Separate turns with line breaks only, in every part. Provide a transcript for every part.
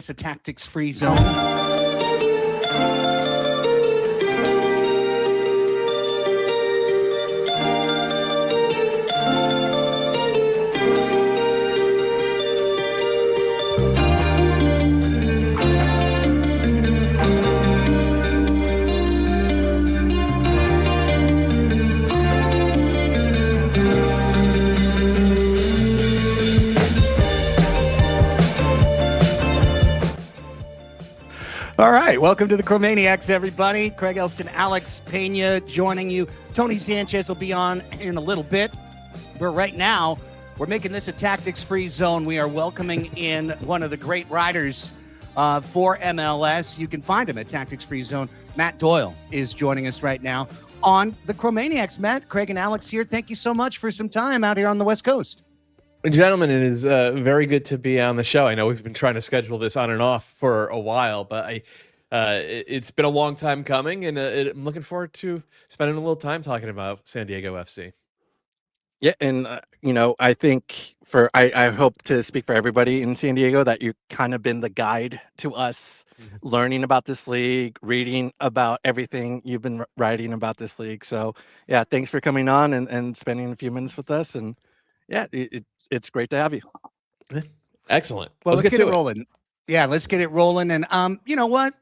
this a tactics-free zone? All right, welcome to the Chromaniacs, everybody. Craig Elston, Alex Pena joining you. Tony Sanchez will be on in a little bit. But right now, we're making this a tactics-free zone. We are welcoming in one of the great writers for MLS. You can find him at Tactics Free Zone. Matt Doyle is joining us right now on the Chromaniacs. Matt, Craig, and Alex here. Thank you so much for some time out here on the West Coast.
Gentlemen, it is very good to be on the show. I know we've been trying to schedule this on and off for a while, but it's been a long time coming, and I'm looking forward to spending a little time talking about San Diego FC.
Yeah, and I think I hope to speak for everybody in San Diego that you've kind of been the guide to us learning about this league, reading about everything you've been writing about this league. So yeah, thanks for coming on and spending a few minutes with us. And yeah, it's great to have you.
Excellent.
Well, let's get it rolling. Yeah, let's get it rolling. And you know what?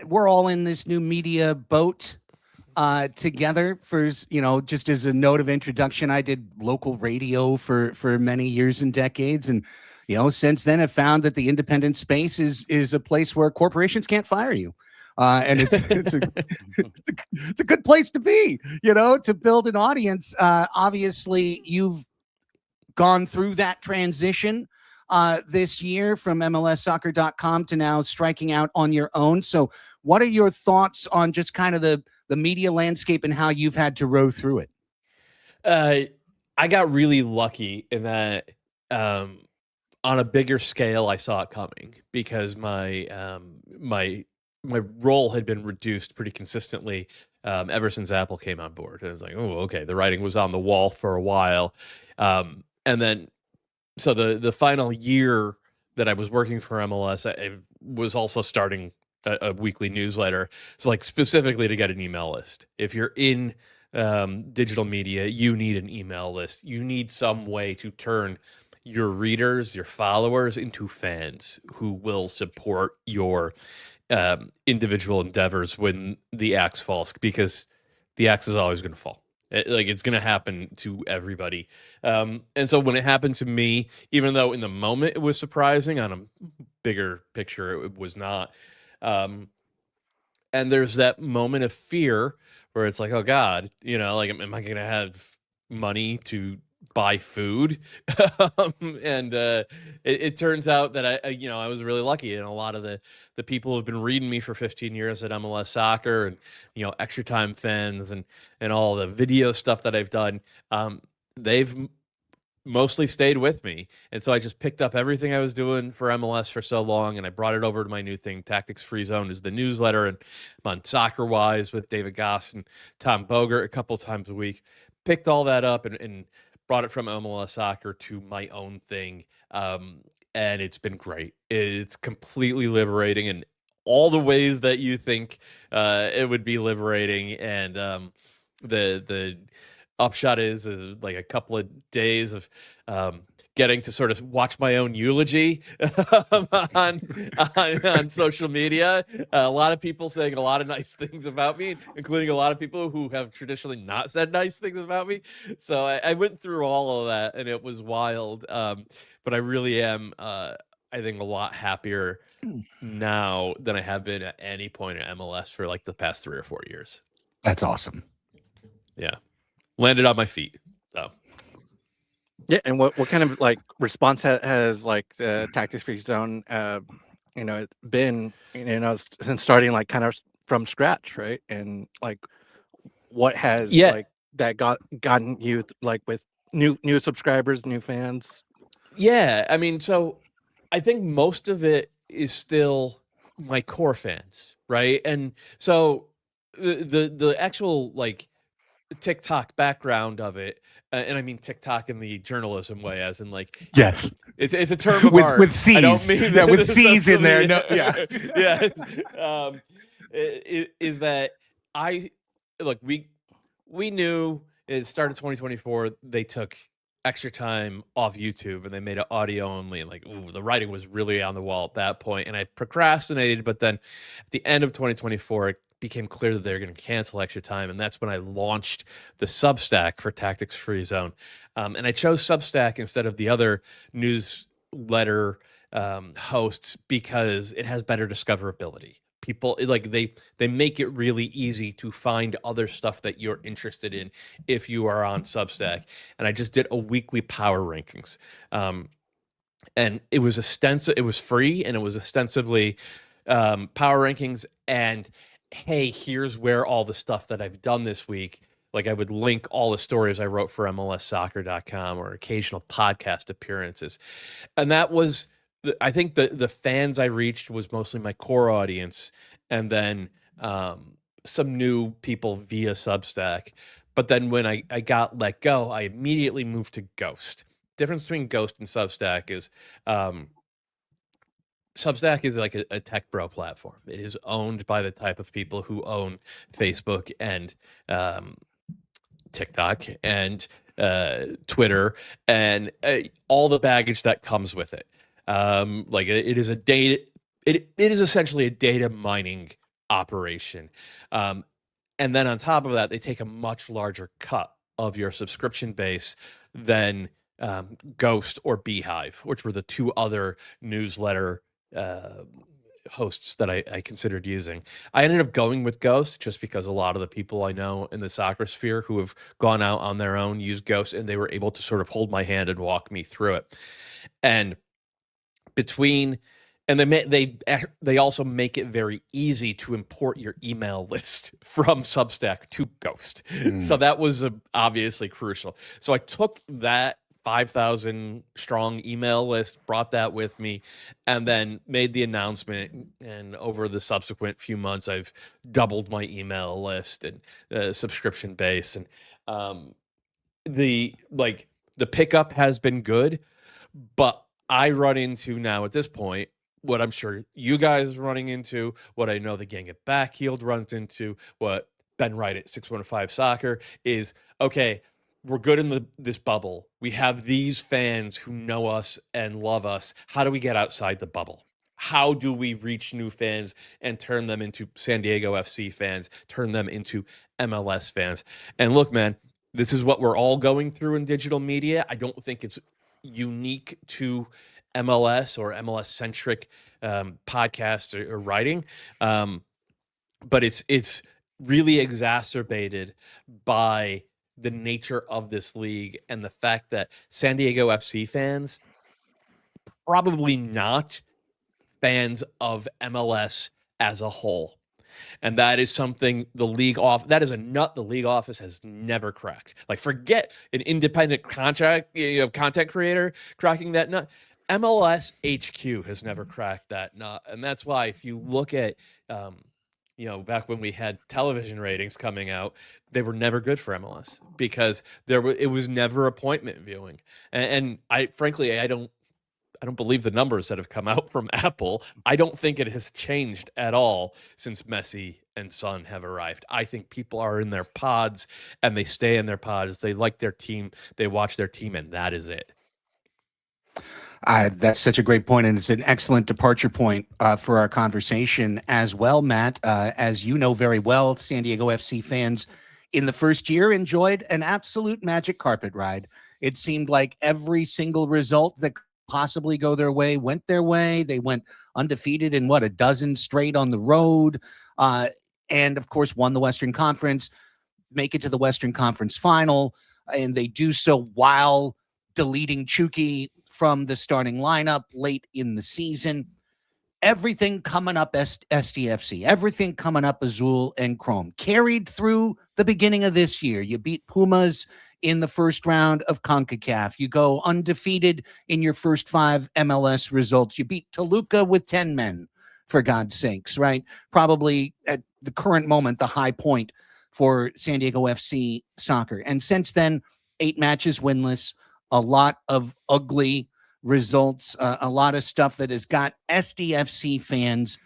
We're all in this new media boat together. For just as a note of introduction, I did local radio for many years and decades, and since then I've found that the independent space is a place where corporations can't fire you. And it's a good place to be, to build an audience. Obviously, you've gone through that transition this year from MLSsoccer.com to now striking out on your own. So what are your thoughts on just kind of the media landscape and how you've had to row through it?
I got really lucky in that on a bigger scale, I saw it coming because my role had been reduced pretty consistently ever since Apple came on board. And it's like, oh, okay, the writing was on the wall for a while. And then, so the final year that I was working for MLS, I was also starting a weekly newsletter. So like specifically to get an email list. If you're in digital media, you need an email list. You need some way to turn your readers, your followers into fans who will support your individual endeavors when the axe falls, because the axe is always going to fall. It's going to happen to everybody. And so when it happened to me, even though in the moment it was surprising, on a bigger picture, it was not. And there's that moment of fear where it's like, oh God, am I going to have money to buy food? And it turns out that I was really lucky, and a lot of the people who have been reading me for 15 years at MLS Soccer and Extra Time fans and all the video stuff that I've done, they've mostly stayed with me. And so I just picked up everything I was doing for MLS for so long, and I brought it over to my new thing. Tactics Free Zone is the newsletter, and I'm on Soccer Wise with David Goss and Tom Bogert a couple times a week. Picked all that up and brought it from MLS Soccer to my own thing, and it's been great. It's completely liberating in all the ways that you think it would be liberating, and the upshot is like a couple of days of getting to sort of watch my own eulogy on social media. A lot of people saying a lot of nice things about me, including a lot of people who have traditionally not said nice things about me. So I went through all of that, and it was wild. But I really am, I think, a lot happier now than I have been at any point in MLS for like the past 3 or 4 years.
That's awesome.
Yeah. Landed on my feet. So.
Yeah, and what kind of like response has like the Tactics Free Zone been since starting like kind of from scratch, right? And like what has like that gotten you like with new subscribers, new fans?
Yeah, I mean, so I think most of it is still my core fans, right? And so the actual like TikTok background of it, and I mean TikTok in the journalism way, as in like
Yes.
it's a term of
With-
art.
with
I don't
Cs.
mean
Yeah, with
this
Cs in there. No,
essentially-
yeah.
yeah. Is that I look we knew it started 2024. They took extra time off YouTube and they made it audio only. And like, ooh, the writing was really on the wall at that point. And I procrastinated, but then at the end of 2024, it became clear that they were going to cancel extra time. And that's when I launched the Substack for Tactics Free Zone. And I chose Substack instead of the other newsletter hosts because it has better discoverability. People like they make it really easy to find other stuff that you're interested in if you are on Substack. And I just did a weekly power rankings, and it was it was free, and it was ostensibly power rankings. And hey, here's where all the stuff that I've done this week. Like I would link all the stories I wrote for MLSsoccer.com or occasional podcast appearances, and that was. I think the fans I reached was mostly my core audience, and then some new people via Substack. But then when I got let go, I immediately moved to Ghost. Difference between Ghost and Substack is Substack is like a tech bro platform. It is owned by the type of people who own Facebook and TikTok and Twitter and all the baggage that comes with it. Like it is a data, it is essentially a data mining operation. And then on top of that, they take a much larger cut of your subscription base than Ghost or Beehive, which were the two other newsletter hosts that I considered using. I ended up going with Ghost just because a lot of the people I know in the soccer sphere who have gone out on their own use Ghost, and they were able to sort of hold my hand and walk me through it. And they also make it very easy to import your email list from Substack to Ghost. So that was obviously crucial. So I took that 5,000 strong email list, brought that with me, and then made the announcement. And over the subsequent few months, I've doubled my email list and subscription base. And the pickup has been good, but I run into now at this point what I'm sure you guys are running into, what I know the gang at Backheeled runs into, what Ben Wright at 615 Soccer is, okay, we're good in this bubble. We have these fans who know us and love us. How do we get outside the bubble? How do we reach new fans and turn them into San Diego FC fans, turn them into MLS fans? And look, man, this is what we're all going through in digital media. I don't think it's unique to MLS or MLS-centric podcasts or writing, but it's really exacerbated by the nature of this league and the fact that San Diego FC fans probably not fans of MLS as a whole. And that is something that is a nut the league office has never cracked. Like, forget an independent content creator cracking that nut. MLS HQ has never cracked that nut. And that's why if you look at, back when we had television ratings coming out, they were never good for MLS because it was never appointment viewing. And I frankly, I don't believe the numbers that have come out from Apple. I don't think it has changed at all since Messi and Son have arrived. I think people are in their pods and they stay in their pods. They like their team. They watch their team, and that is it.
That's such a great point, and it's an excellent departure point for our conversation as well, Matt. As you know very well, San Diego FC fans in the first year enjoyed an absolute magic carpet ride. It seemed like every single result that possibly go their way went their way. They went undefeated in a dozen straight on the road, and of course won the Western Conference, make it to the Western Conference final, and they do so while deleting Chuki from the starting lineup late in the season. Everything coming up SDFC, everything coming up Azul and Chrome, carried through the beginning of this year. You beat Pumas in the first round of CONCACAF. You go undefeated in your first 5 MLS results. You beat Toluca with 10 men, for God's sakes, right? Probably at the current moment, the high point for San Diego FC soccer. And since then, 8 matches winless, a lot of ugly results, a lot of stuff that has got SDFC fans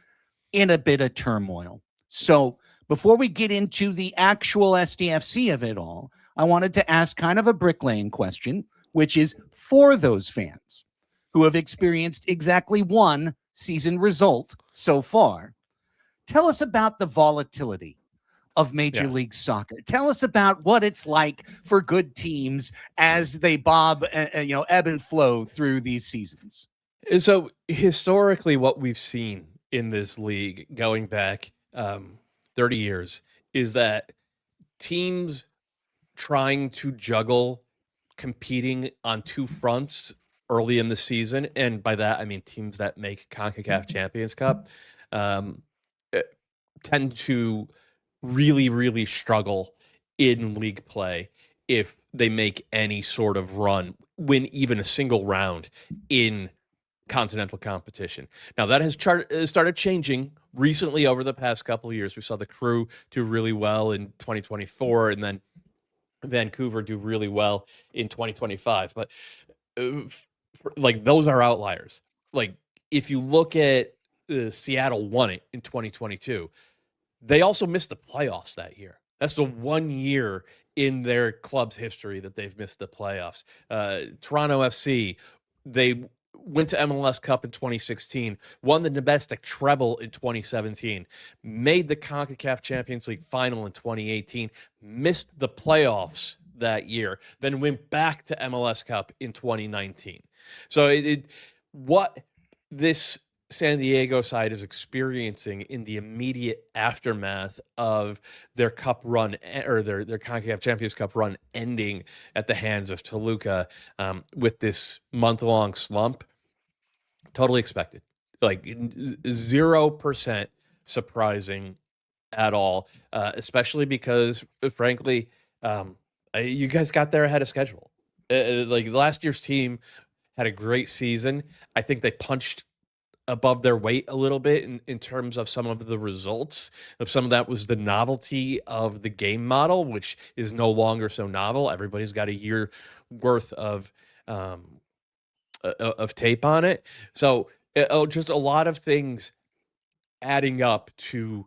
in a bit of turmoil. So before we get into the actual SDFC of it all, I wanted to ask kind of a bricklaying question, which is for those fans who have experienced exactly one season result so far. Tell us about the volatility of Major League Soccer. Tell us about what it's like for good teams as they bob, ebb and flow through these seasons.
And so historically, what we've seen in this league going back 30 years is that teams trying to juggle competing on 2 fronts early in the season, and by that I mean teams that make CONCACAF Champions Cup, tend to really, really struggle in league play if they make any sort of run, win even a single round in continental competition. Now that has started changing recently over the past couple of years. We saw the Crew do really well in 2024, and then Vancouver do really well in 2025. But like those are outliers. Like if you look at Seattle won it in 2022. They also missed the playoffs that year. That's the 1 year in their club's history that they've missed the playoffs. Toronto FC, they went to MLS Cup in 2016, won the domestic treble in 2017, made the CONCACAF Champions League final in 2018, missed the playoffs that year, then went back to MLS Cup in 2019. So what this San Diego side is experiencing in the immediate aftermath of their cup run, or their CONCACAF Champions Cup run ending at the hands of Toluca, with this month-long slump, totally expected. Like 0% surprising at all, especially because, frankly, you guys got there ahead of schedule. Like last year's team had a great season. I think they punched above their weight a little bit in terms of some of the results. Some of that was the novelty of the game model, which is no longer so novel. Everybody's got a year worth of tape on it. So just a lot of things adding up to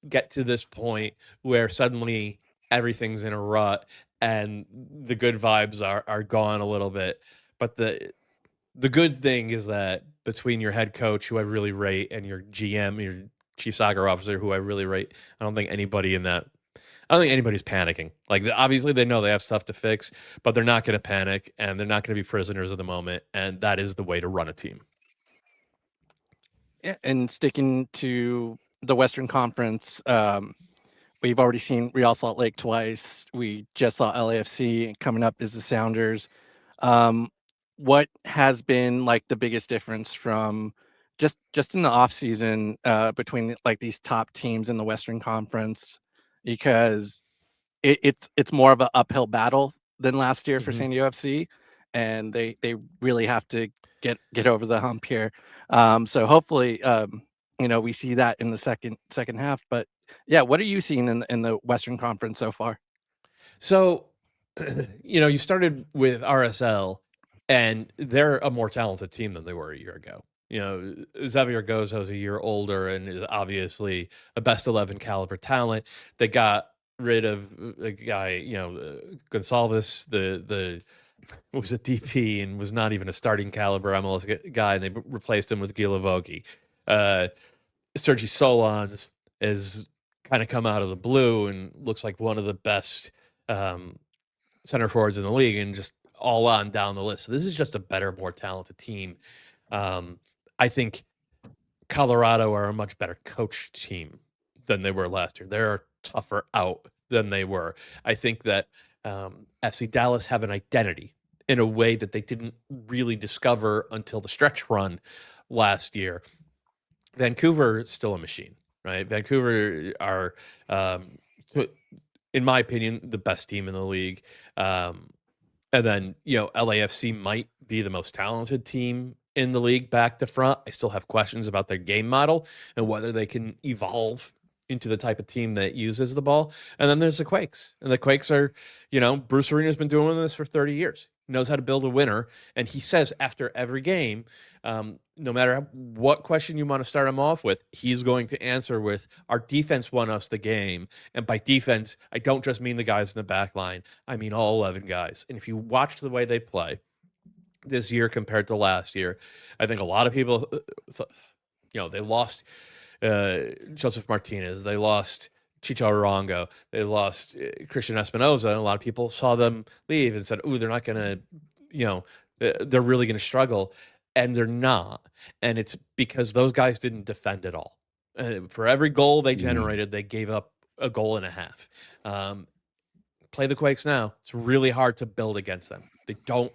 get to this point where suddenly everything's in a rut and the good vibes are gone a little bit. But the good thing is that between your head coach, who I really rate, and your GM, your chief soccer officer, who I really rate, I don't think anybody's panicking. Like obviously they know they have stuff to fix, but they're not going to panic and they're not going to be prisoners of the moment. And that is the way to run a team.
Yeah, and sticking to the Western Conference, we've already seen Real Salt Lake twice. We just saw LAFC, and coming up is the Sounders. What has been like the biggest difference from just in the off season between like these top teams in the Western Conference? Because it's more of an uphill battle than last year for San Diego FC, and they really have to get over the hump here. So hopefully, we see that in the second half. But yeah, what are you seeing in the Western Conference so far?
So, you started with RSL, and they're a more talented team than they were a year ago. Xavier Gozo's a year older and is obviously a best 11 caliber talent. They got rid of a guy, Gonsalves, the was a DP and was not even a starting caliber MLS guy, and they replaced him with Gilavogi. Sergi Solans has kind of come out of the blue and looks like one of the best center forwards in the league, and just all on down the list. So this is just a better, more talented team. I think Colorado are a much better coached team than they were last year. They're tougher out than they were. I think that FC Dallas have an identity in a way that they didn't really discover until the stretch run last year. Vancouver is still a machine, right? Vancouver are, in my opinion, the best team in the league. And then, LAFC might be the most talented team in the league back to front. I still have questions about their game model and whether they can evolve, into the type of team that uses the ball. And then there's the Quakes. And the Quakes are, Bruce Arena's been doing this for 30 years. He knows how to build a winner. And he says after every game, no matter what question you want to start him off with, he's going to answer with, our defense won us the game. And by defense, I don't just mean the guys in the back line. I mean all 11 guys. And if you watch the way they play this year compared to last year, I think a lot of people, they lost Joseph Martinez. They lost Chicho Arango. They lost Christian Espinoza. And a lot of people saw them leave and said, ooh, they're not going to, they're really going to struggle. And they're not. And it's because those guys didn't defend at all. For every goal they generated, they gave up a goal and a half. Play the Quakes now. It's really hard to build against them. They don't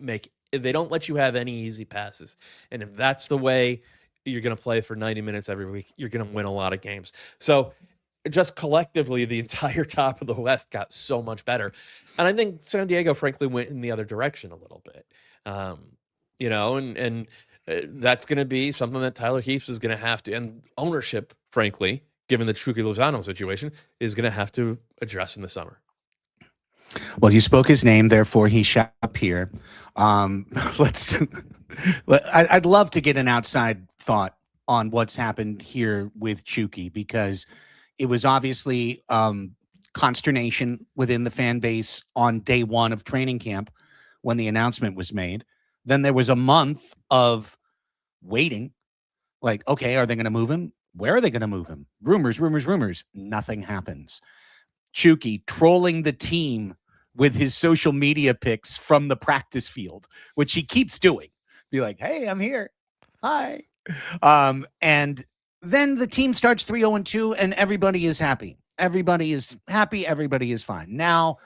let you have any easy passes. And if that's the way you're going to play for 90 minutes every week, you're going to win a lot of games. So just collectively, the entire top of the West got so much better. And I think San Diego, frankly, went in the other direction a little bit. And that's going to be something that Tyler Heaps is going to have to, and ownership, frankly, given the Chuki Lozano situation, is going to have to address in the summer.
Well, you spoke his name, therefore he shall appear. I'd love to get an outside thought on what's happened here with Chuki, because it was obviously consternation within the fan base on day one of training camp when the announcement was made. Then there was a month of waiting. Like, okay, are they going to move him? Where are they going to move him? Rumors. Nothing happens. Chuki trolling the team with his social media pics from the practice field, which he keeps doing. Be like, hey, I'm here. Hi. And then the team starts 3-0-2 and everybody is happy. Everybody is happy. Everybody is fine. Now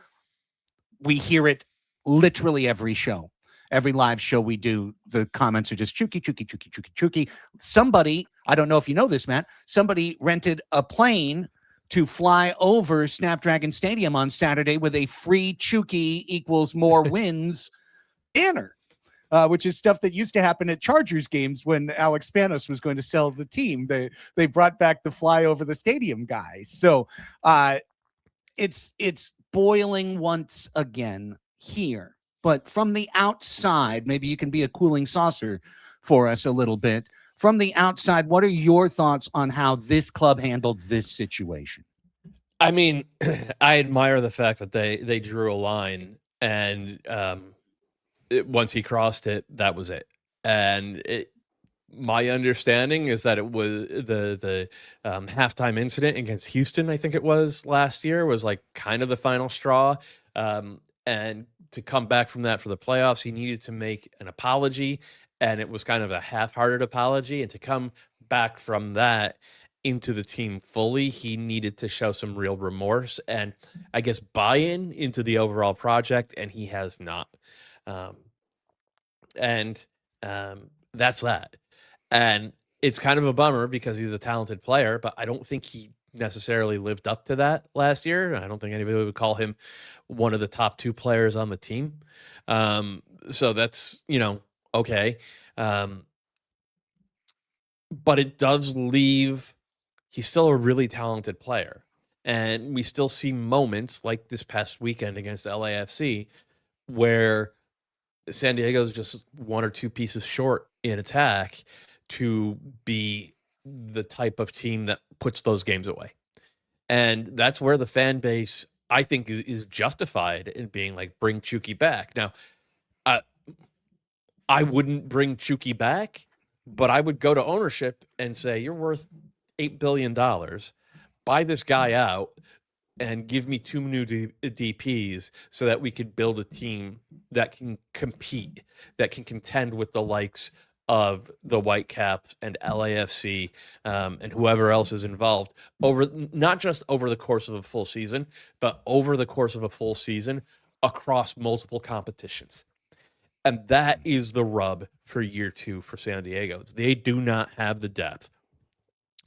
we hear it literally every show. Every live show we do, the comments are just Chuki. Somebody, I don't know if you know this, Matt, somebody rented a plane to fly over Snapdragon Stadium on Saturday with a free Chuki equals more wins banner, which is stuff that used to happen at Chargers games when Alex Spanos was going to sell the team. They brought back the fly over the stadium guys. So it's boiling once again here. But from the outside, maybe you can be a cooling saucer for us a little bit. From the outside, what are your thoughts on how this club handled this situation?
I mean, I admire the fact that they drew a line, and once he crossed it, that was it. And my understanding is that it was the halftime incident against Houston, I think it was last year, was like kind of the final straw. And to come back from that for the playoffs, he needed to make an apology, and it was kind of a half-hearted apology. And to come back from that into the team fully, he needed to show some real remorse and, I guess, buy-in into the overall project, and he has not. That's that. And it's kind of a bummer because he's a talented player, but I don't think he necessarily lived up to that last year. I don't think anybody would call him one of the top two players on the team. So that's, okay. But it does leave, he's still a really talented player. And we still see moments like this past weekend against LAFC where San Diego's just one or two pieces short in attack to be the type of team that puts those games away. And that's where the fan base, I think, is justified in being like, bring Chuki back. Now, I wouldn't bring Chuki back, but I would go to ownership and say, you're worth $8 billion. Buy this guy out and give me two new DPs so that we could build a team that can compete, that can contend with the likes of the Whitecaps and LAFC and whoever else is involved over, not just over the course of a full season, but over the course of a full season across multiple competitions. And that is the rub for year two for San Diego. They do not have the depth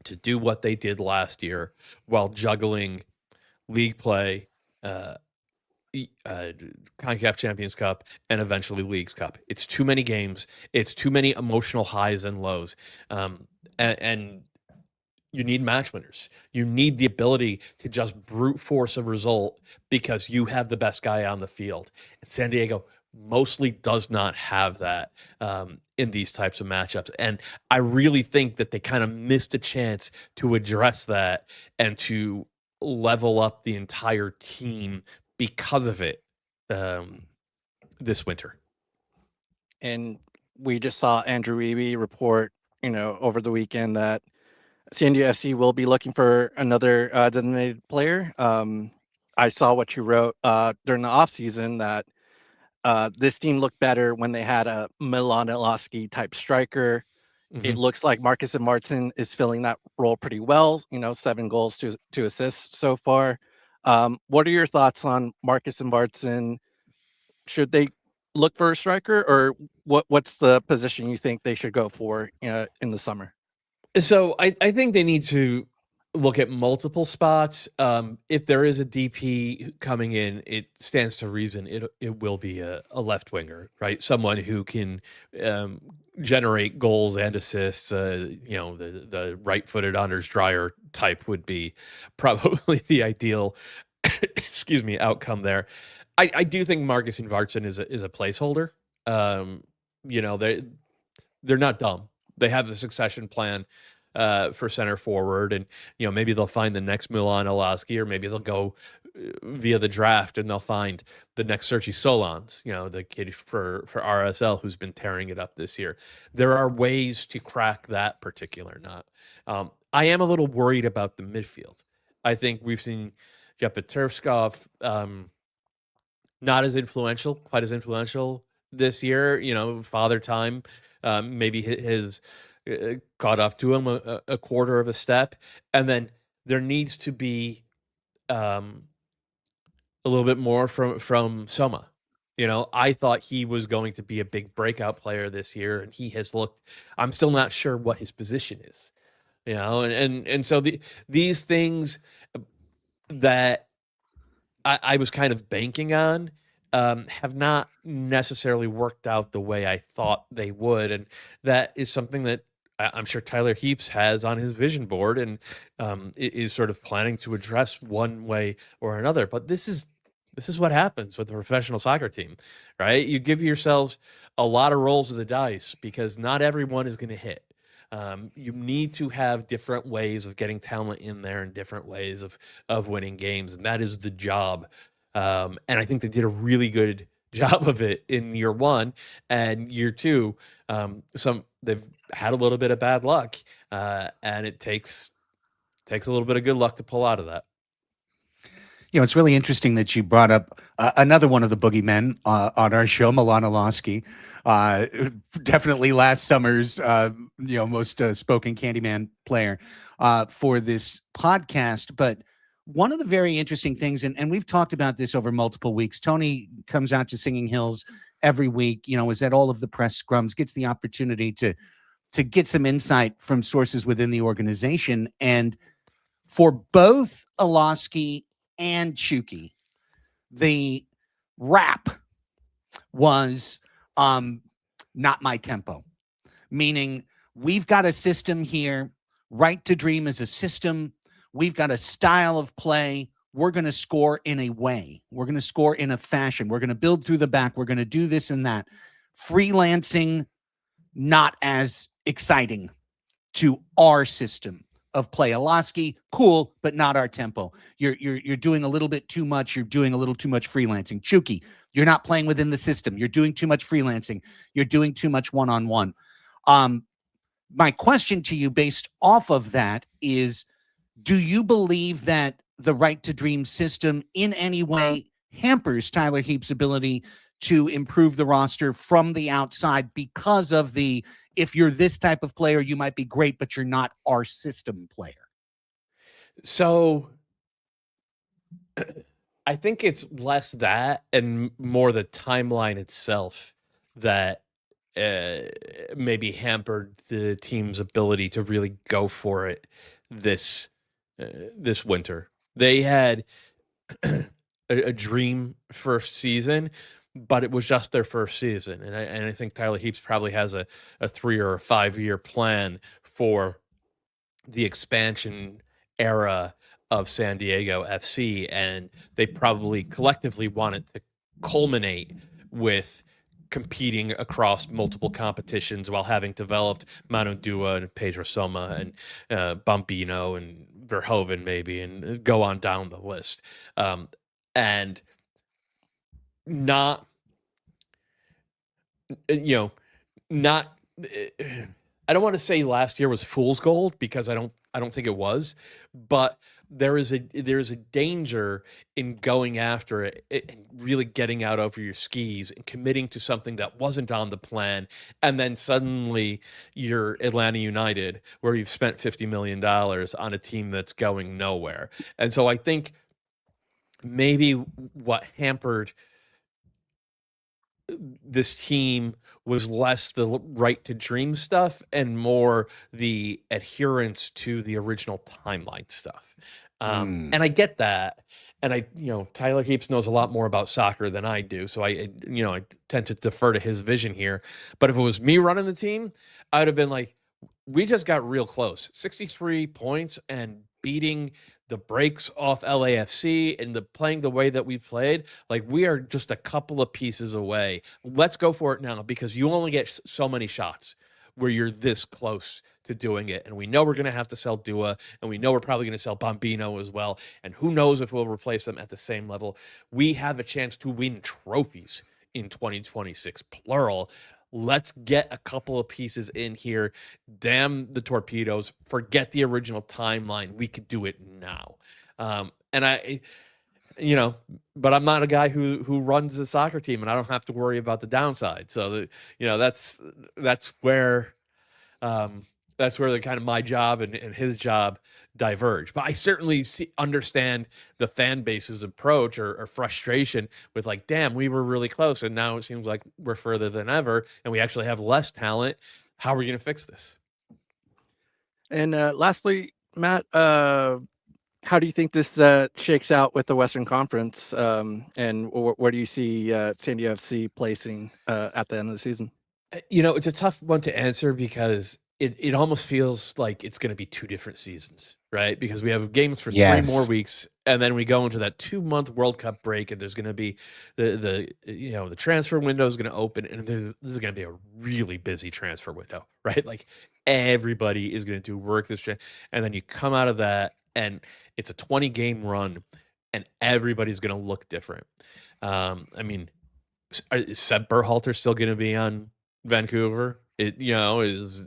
to do what they did last year while juggling league play, CONCACAF Champions Cup, and eventually Leagues Cup. It's too many games. It's too many emotional highs and lows. And you need match winners. You need the ability to just brute force a result because you have the best guy on the field. And San Diego mostly does not have that in these types of matchups. And I really think that they kind of missed a chance to address that and to level up the entire team because of it this winter.
And we just saw Andrew Eby report, over the weekend that San Diego FC will be looking for another designated player. I saw what you wrote during the offseason that this team looked better when they had a Milan Iloski type striker. It looks like Marcus and Martin is filling that role pretty well. 7 goals to assists so far. What are your thoughts on Marcus and Martin? Should they look for a striker, or what's the position you think they should go for in the summer?
So I think they need to look at multiple spots. If there is a DP coming in, it stands to reason it will be a left winger, right? Someone who can generate goals and assists. The right-footed Anders Dreyer type would be probably the ideal outcome there. I do think Marcus and Vartson is a placeholder. They're not dumb. They have a succession plan for center forward, and maybe they'll find the next Milan Iloski, or maybe they'll go via the draft and they'll find the next Sergi Solans, the kid for RSL who's been tearing it up this year. There are ways to crack that particular nut. I am a little worried about the midfield. I think we've seen Jepeterskov not quite as influential this year. Father Time maybe has caught up to him a quarter of a step, and then there needs to be a little bit more from Soma. I thought he was going to be a big breakout player this year, and he has looked. I'm still not sure what his position is. And so these things that I was kind of banking on have not necessarily worked out the way I thought they would, and that is something that I'm sure Tyler Heaps has on his vision board and is sort of planning to address one way or another. But this is what happens with a professional soccer team, right? You give yourselves a lot of rolls of the dice because not everyone is going to hit. You need to have different ways of getting talent in there and different ways of winning games, and that is the job. And I think they did a really good job of it in year one, and year two. They've had a little bit of bad luck, and it takes a little bit of good luck to pull out of that.
It's really interesting that you brought up another one of the boogeymen on our show, Milan Iloski. Definitely last summer's most spoken Candyman player for this podcast. But one of the very interesting things, and we've talked about this over multiple weeks, Tony comes out to Singing Hills every week, is at all of the press scrums, gets the opportunity to get some insight from sources within the organization. And for both Iloski and Chuki, the rap was not my tempo, meaning we've got a system here. Right to Dream is a system. We've got a style of play. We're going to score in a way. We're going to score in a fashion. We're going to build through the back. We're going to do this and that. Freelancing, not as exciting to our system of play. Iloski, cool, but not our tempo. You're doing a little bit too much. You're doing a little too much freelancing. Chuki, you're not playing within the system. You're doing too much freelancing. You're doing too much one-on-one. My question to you based off of that is, do you believe that the Right to Dream system in any way hampers Tyler Heap's ability to improve the roster from the outside because of if you're this type of player, you might be great, but you're not our system player?
So I think it's less that and more the timeline itself that maybe hampered the team's ability to really go for it this winter. They had a dream first season, but it was just their first season. And I think Tyler Heaps probably has a 3 or a 5 year plan for the expansion era of San Diego FC, and they probably collectively wanted to culminate with competing across multiple competitions while having developed Manu Dua and Pedro Soma and Bambino and Verhoeven maybe, and go on down the list. And not, not, I don't want to say last year was fool's gold, because I don't think it was, but there's a danger in going after it and really getting out over your skis and committing to something that wasn't on the plan, and then suddenly you're Atlanta United, where you've spent $50 million on a team that's going nowhere. And so I think maybe what hampered this team was less the right to dream stuff and more the adherence to the original timeline stuff. And I get that. And Tyler Heaps knows a lot more about soccer than I do. So I tend to defer to his vision here. But if it was me running the team, I'd have been like, we just got real close, 63 points, and beating the brakes off LAFC and playing the way that we played. Like, we are just a couple of pieces away. Let's go for it now, because you only get so many shots where you're this close to doing it. And we know we're going to have to sell Dua, and we know we're probably going to sell Bambino as well. And who knows if we'll replace them at the same level. We have a chance to win trophies in 2026, plural. Let's get a couple of pieces in here. Damn the torpedoes. Forget the original timeline. We could do it now. But I'm not a guy who runs the soccer team, and I don't have to worry about the downside. So that's where the kind of my job and his job diverge. But I certainly understand the fan base's approach or frustration with, like, damn, we were really close, and now it seems like we're further than ever, and we actually have less talent. How are we going to fix this?
And lastly, Matt, how do you think this shakes out with the Western Conference? And where do you see San Diego FC placing at the end of the season?
It's a tough one to answer, because it almost feels like it's going to be two different seasons, right? Because we have games for 3 more weeks, and then we go into that 2-month World Cup break, and there's going to be the transfer window is going to open, and this is going to be a really busy transfer window, right? Like, everybody is going to do work and then you come out of that, and it's a 20-game run, and everybody's going to look different. Is Seb Berhalter still going to be on Vancouver? Is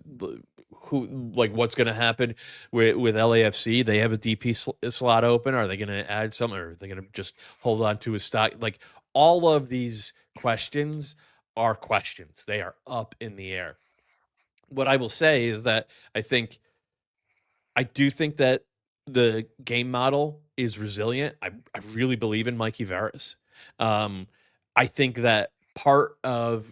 what's going to happen with LAFC? They have a DP slot open. Are they going to add some, or are they going to just hold on to his stock? Like, all of these questions are questions. They are up in the air. What I will say is that I do think that the game model is resilient. I really believe in Mikey Veras. I think that part of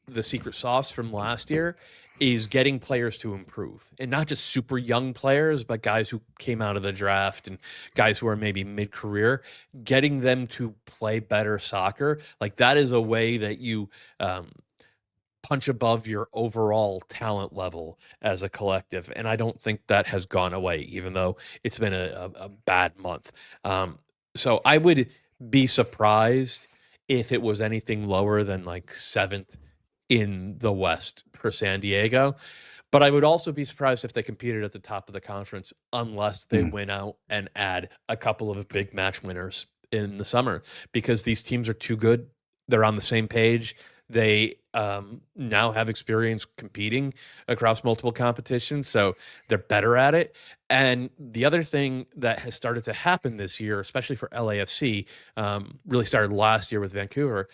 the secret sauce from last year is getting players to improve, and not just super young players, but guys who came out of the draft and guys who are maybe mid-career, getting them to play better soccer. Like, that is a way that you punch above your overall talent level as a collective. And I don't think that has gone away, even though it's been a bad month. So I would be surprised if it was anything lower than like 7th in the West for San Diego. But I would also be surprised if they competed at the top of the conference, unless they win out and add a couple of big match winners in the summer, because these teams are too good. They're on the same page. They now have experience competing across multiple competitions, so they're better at it. And the other thing that has started to happen this year, especially for LAFC, really started last year with Vancouver,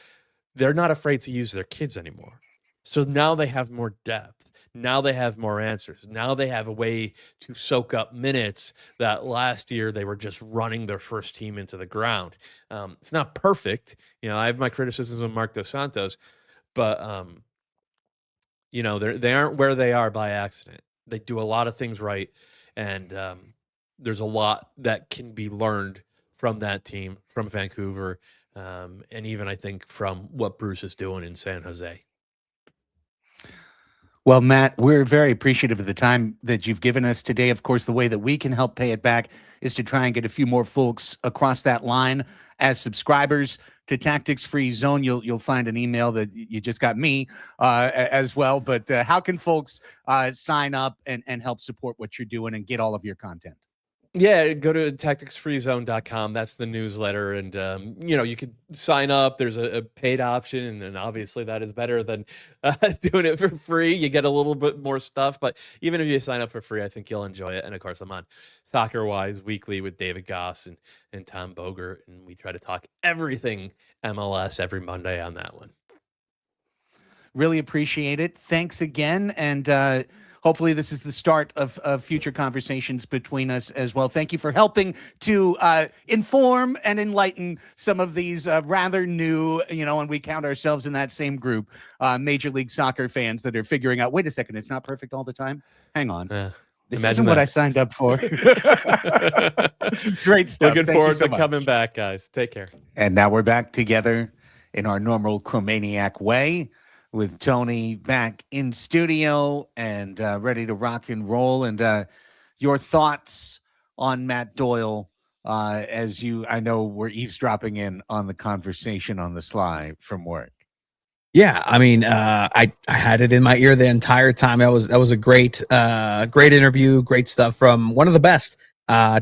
they're not afraid to use their kids anymore. So now they have more depth. Now they have more answers. Now they have a way to soak up minutes that last year they were just running their first team into the ground. It's not perfect. I have my criticisms of Mark Dos Santos, but they aren't where they are by accident. They do a lot of things right, and there's a lot that can be learned from that team, from Vancouver, and even, I think, from what Bruce is doing in San Jose.
Well, Matt, we're very appreciative of the time that you've given us today. Of course, the way that we can help pay it back is to try and get a few more folks across that line as subscribers to Tactics Free Zone. You'll find an email that you just got me as well. But how can folks sign up and help support what you're doing and get all of your content?
Yeah, go to tacticsfreezone.com. That's the newsletter. And, you could sign up. There's a paid option. And obviously that is better than doing it for free. You get a little bit more stuff. But even if you sign up for free, I think you'll enjoy it. And, of course, I'm on Soccer Wise Weekly with David Goss and Tom Bogert. And we try to talk everything MLS every Monday on that one.
Really appreciate it. Thanks again. And hopefully this is the start of future conversations between us as well. Thank you for helping to inform and enlighten some of these rather new, and we count ourselves in that same group, Major League Soccer fans that are figuring out, wait a second, it's not perfect all the time. Hang on. This isn't what I signed up for. Great stuff.
Looking
Thank
forward
you so
to
much.
coming back, guys. Take care.
And now we're back together in our normal Chromaniac way, with Tony back in studio and ready to rock and roll. And your thoughts on Matt Doyle as I know we're eavesdropping in on the conversation on the sly from work.
Yeah, I mean, I had it in my ear the entire time. That was a great interview, great stuff from one of the best.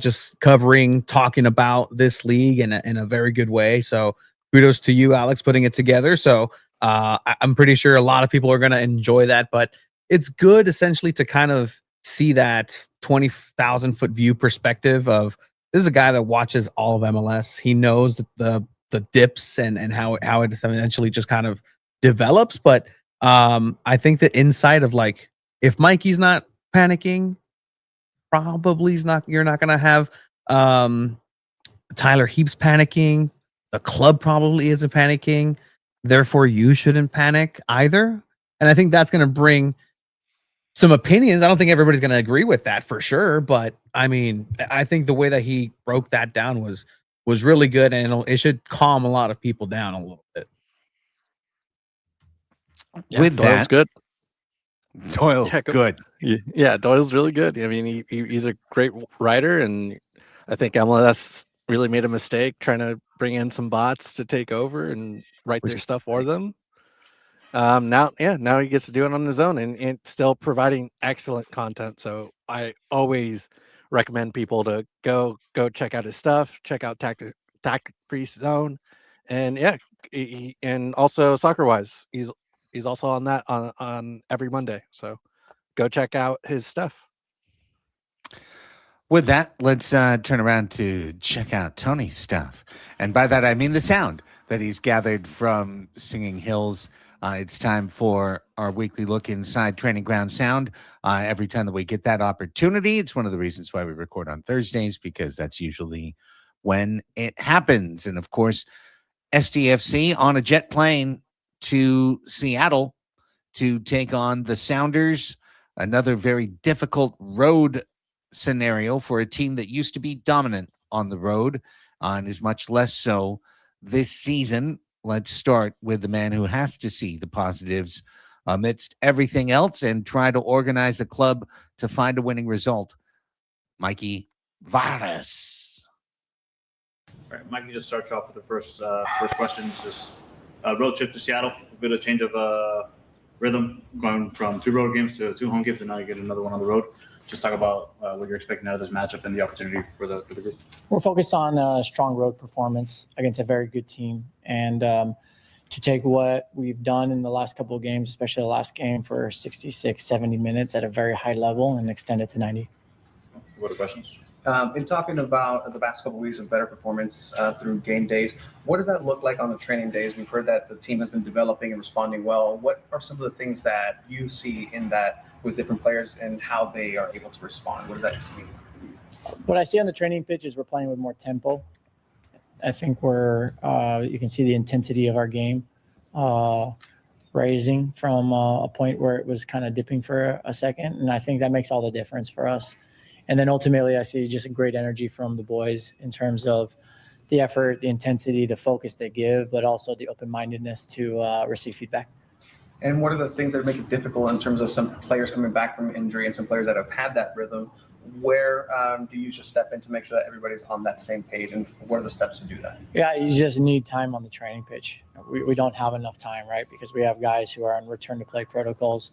Just talking about this league in a very good way. So kudos to you, Alex, putting it together. So I'm pretty sure a lot of people are going to enjoy that, but it's good essentially to kind of see that 20,000 foot view perspective of this is a guy that watches all of MLS. He knows the dips and how it eventually just kind of develops. But I think the insight of like, if Mikey's not panicking, you're not going to have Tyler Heaps panicking. The club probably isn't panicking. Therefore, you shouldn't panic either. And I think that's going to bring some opinions. I don't think everybody's going to agree with that for sure. But I mean, I think the way that he broke that down was really good. And it should calm a lot of people down a little bit.
Yeah,
With
Doyle's
that,
good.
Doyle, good.
Yeah, Doyle's really good. I mean, he's a great writer, and I think MLS really made a mistake trying to bring in some bots to take over and write their stuff for them. Now he gets to do it on his own and still providing excellent content. So I always recommend people to go check out his stuff, check out Tactic Free Zone, and and also Soccer Wise. He's also on that on every Monday. So go check out his stuff.
With that, let's turn around to check out Tony's stuff. And by that, I mean the sound that he's gathered from Singing Hills. It's time for our weekly look inside Training Ground Sound. Every time that we get that opportunity, it's one of the reasons why we record on Thursdays, because that's usually when it happens. And of course, SDFC on a jet plane to Seattle to take on the Sounders, another very difficult road scenario for a team that used to be dominant on the road and is much less so this season. Let's start with the man who has to see the positives amidst everything else and try to organize a club to find a winning result. Mikey Varas.
All right, Mikey, just start you off with the first question. Just road trip to Seattle, a bit of change of rhythm, going from 2 road games to 2 home games, and now you get another one on the road. Just talk about what you're expecting out of this matchup and the opportunity for the group.
We're focused on a strong road performance against a very good team, and to take what we've done in the last couple of games, especially the last game, for 66, 70 minutes at a very high level and extend it to 90.
What are questions?
In talking about the past couple of weeks of better performance through game days, what does that look like on the training days? We've heard that the team has been developing and responding well. What are some of the things that you see in that with different players and how they are able to respond? What does that mean?
What I see on the training pitch is we're playing with more tempo. I think you can see the intensity of our game raising from a point where it was kind of dipping for a second. And I think that makes all the difference for us. And then ultimately, I see just a great energy from the boys in terms of the effort, the intensity, the focus they give, but also the open-mindedness to receive feedback.
And what are the things that make it difficult in terms of some players coming back from injury and some players that have had that rhythm? Where do you just step in to make sure that everybody's on that same page, and what are the steps to do that?
Yeah, you just need time on the training pitch. We don't have enough time, right? Because we have guys who are on return to play protocols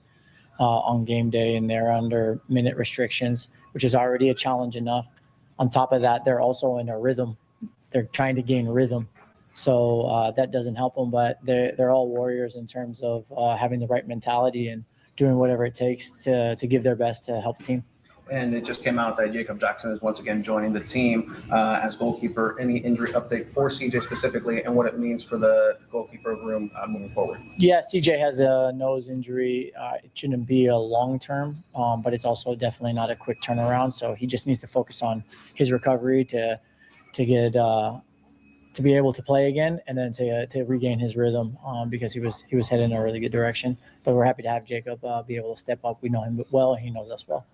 on game day, and they're under minute restrictions, which is already a challenge enough. On top of that, they're also in a rhythm. They're trying to gain rhythm. So that doesn't help them, but they're all warriors in terms of having the right mentality and doing whatever it takes to give their best to help the team.
And it just came out that Jacob Jackson is once again joining the team as goalkeeper. Any injury update for CJ specifically, and what it means for the goalkeeper room moving forward?
Yeah, CJ has a nose injury. It shouldn't be a long term, but it's also definitely not a quick turnaround. So he just needs to focus on his recovery to get to be able to play again, and then to regain his rhythm because he was headed in a really good direction. But we're happy to have Jacob be able to step up. We know him well, and he knows us well.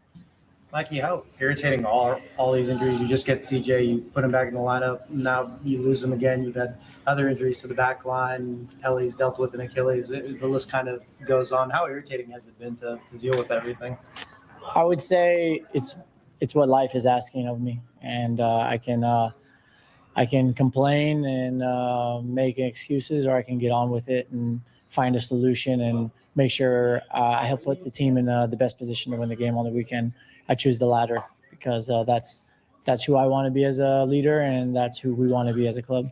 Mikey, how irritating all these injuries. You just get CJ, you put him back in the lineup, now you lose him again. You've had other injuries to the back line. Ellie's dealt with an Achilles. The list kind of goes on. How irritating has it been to deal with everything?
I would say it's what life is asking of me, and I can complain and make excuses, or I can get on with it and find a solution and make sure I help put the team in the best position to win the game on the weekend. I choose the latter because that's who I want to be as a leader, and that's who we want to be as a club.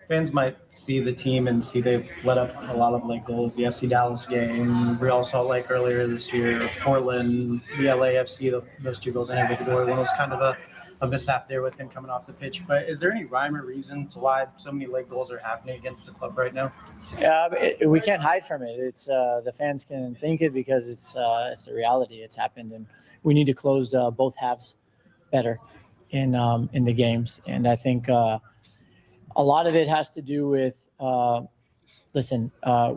Fans might see the team and see they've let up a lot of late goals. The FC Dallas game, Real Salt Lake earlier this year, Portland, the LAFC, those 2 goals. I know the Doyle one was kind of a mishap there with him coming off the pitch. But is there any rhyme or reason to why so many late goals are happening against the club right now?
Yeah, we can't hide from it. It's the fans can think it because it's the reality. It's happened, and we need to close both halves better in the games. And I think a lot of it has to do with when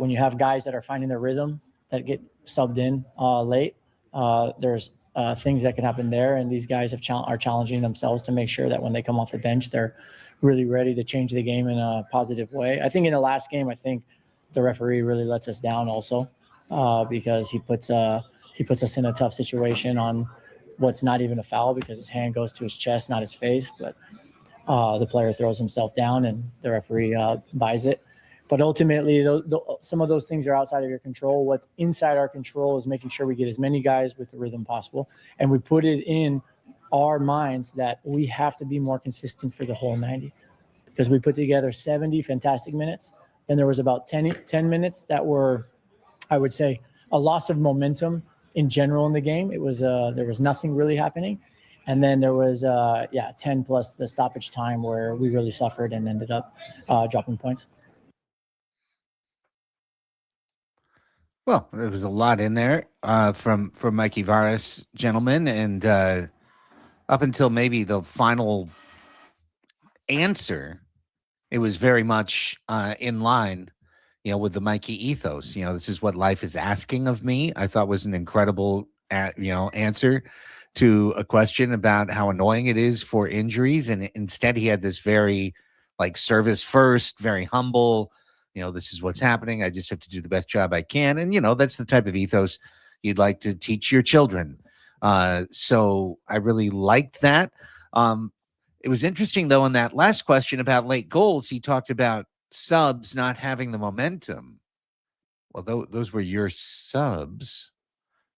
you have guys that are finding their rhythm that get subbed in late. There's things that can happen there, and these guys are challenging themselves to make sure that when they come off the bench, they're really ready to change the game in a positive way. I think in the last game, the referee really lets us down also because he puts us in a tough situation on what's not even a foul because his hand goes to his chest, not his face, but the player throws himself down and the referee buys it. But ultimately, some of those things are outside of your control. What's inside our control is making sure we get as many guys with the rhythm possible, and we put it in our minds that we have to be more consistent for the whole 90, because we put together 70 fantastic minutes. Then there was about 10 minutes that were, I would say, a loss of momentum in general in the game. It was there was nothing really happening. And then there was 10 plus the stoppage time where we really suffered and ended up dropping points.
Well, there was a lot in there from Mikey Varas, gentlemen, and up until maybe the final answer, it was very much in line, with the Mikey ethos. This is what life is asking of me. I thought was an incredible, answer to a question about how annoying it is for injuries, and instead he had this very service first, very humble. This is what's happening. I just have to do the best job I can. And, that's the type of ethos you'd like to teach your children. So I really liked that. It was interesting, though, in that last question about late goals, he talked about subs not having the momentum. Well, those were your subs.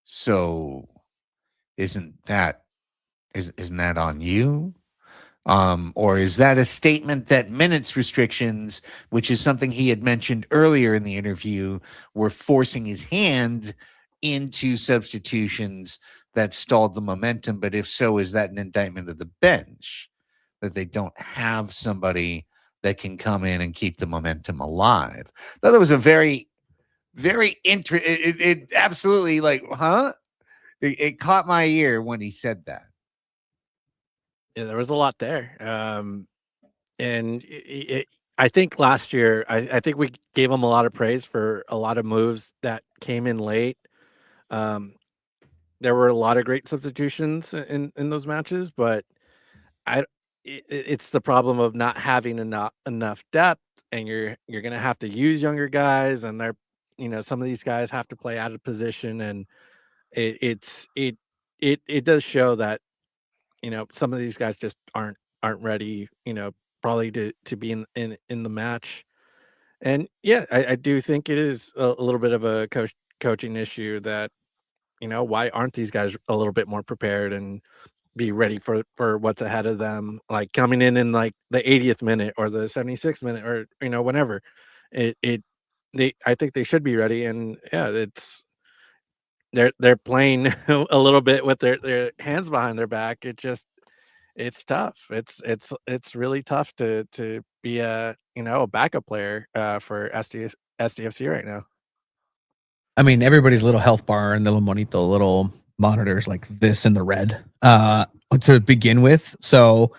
So isn't that on you? Or is that a statement that minutes restrictions, which is something he had mentioned earlier in the interview, were forcing his hand into substitutions that stalled the momentum? But if so, is that an indictment of the bench, that they don't have somebody that can come in and keep the momentum alive? That was a very, very it absolutely it caught my ear when he said that.
Yeah, there was a lot there. And I think last year, I think we gave him a lot of praise for a lot of moves that came in late. There were a lot of great substitutions in those matches, but it's the problem of not having enough depth, and you're going to have to use younger guys, and some of these guys have to play out of position, and it does show that some of these guys just aren't ready, probably to be in the match. And yeah, I do think it is a little bit of a coaching issue that why aren't these guys a little bit more prepared and be ready for what's ahead of them, like coming in like the 80th minute or the 76th minute, or whenever I think they should be ready. And yeah, they're playing a little bit with their hands behind their back. It's tough. It's really tough to be a backup player for SDFC right now.
I mean, everybody's little health bar and little monito, little monitors like this in the red to begin with. So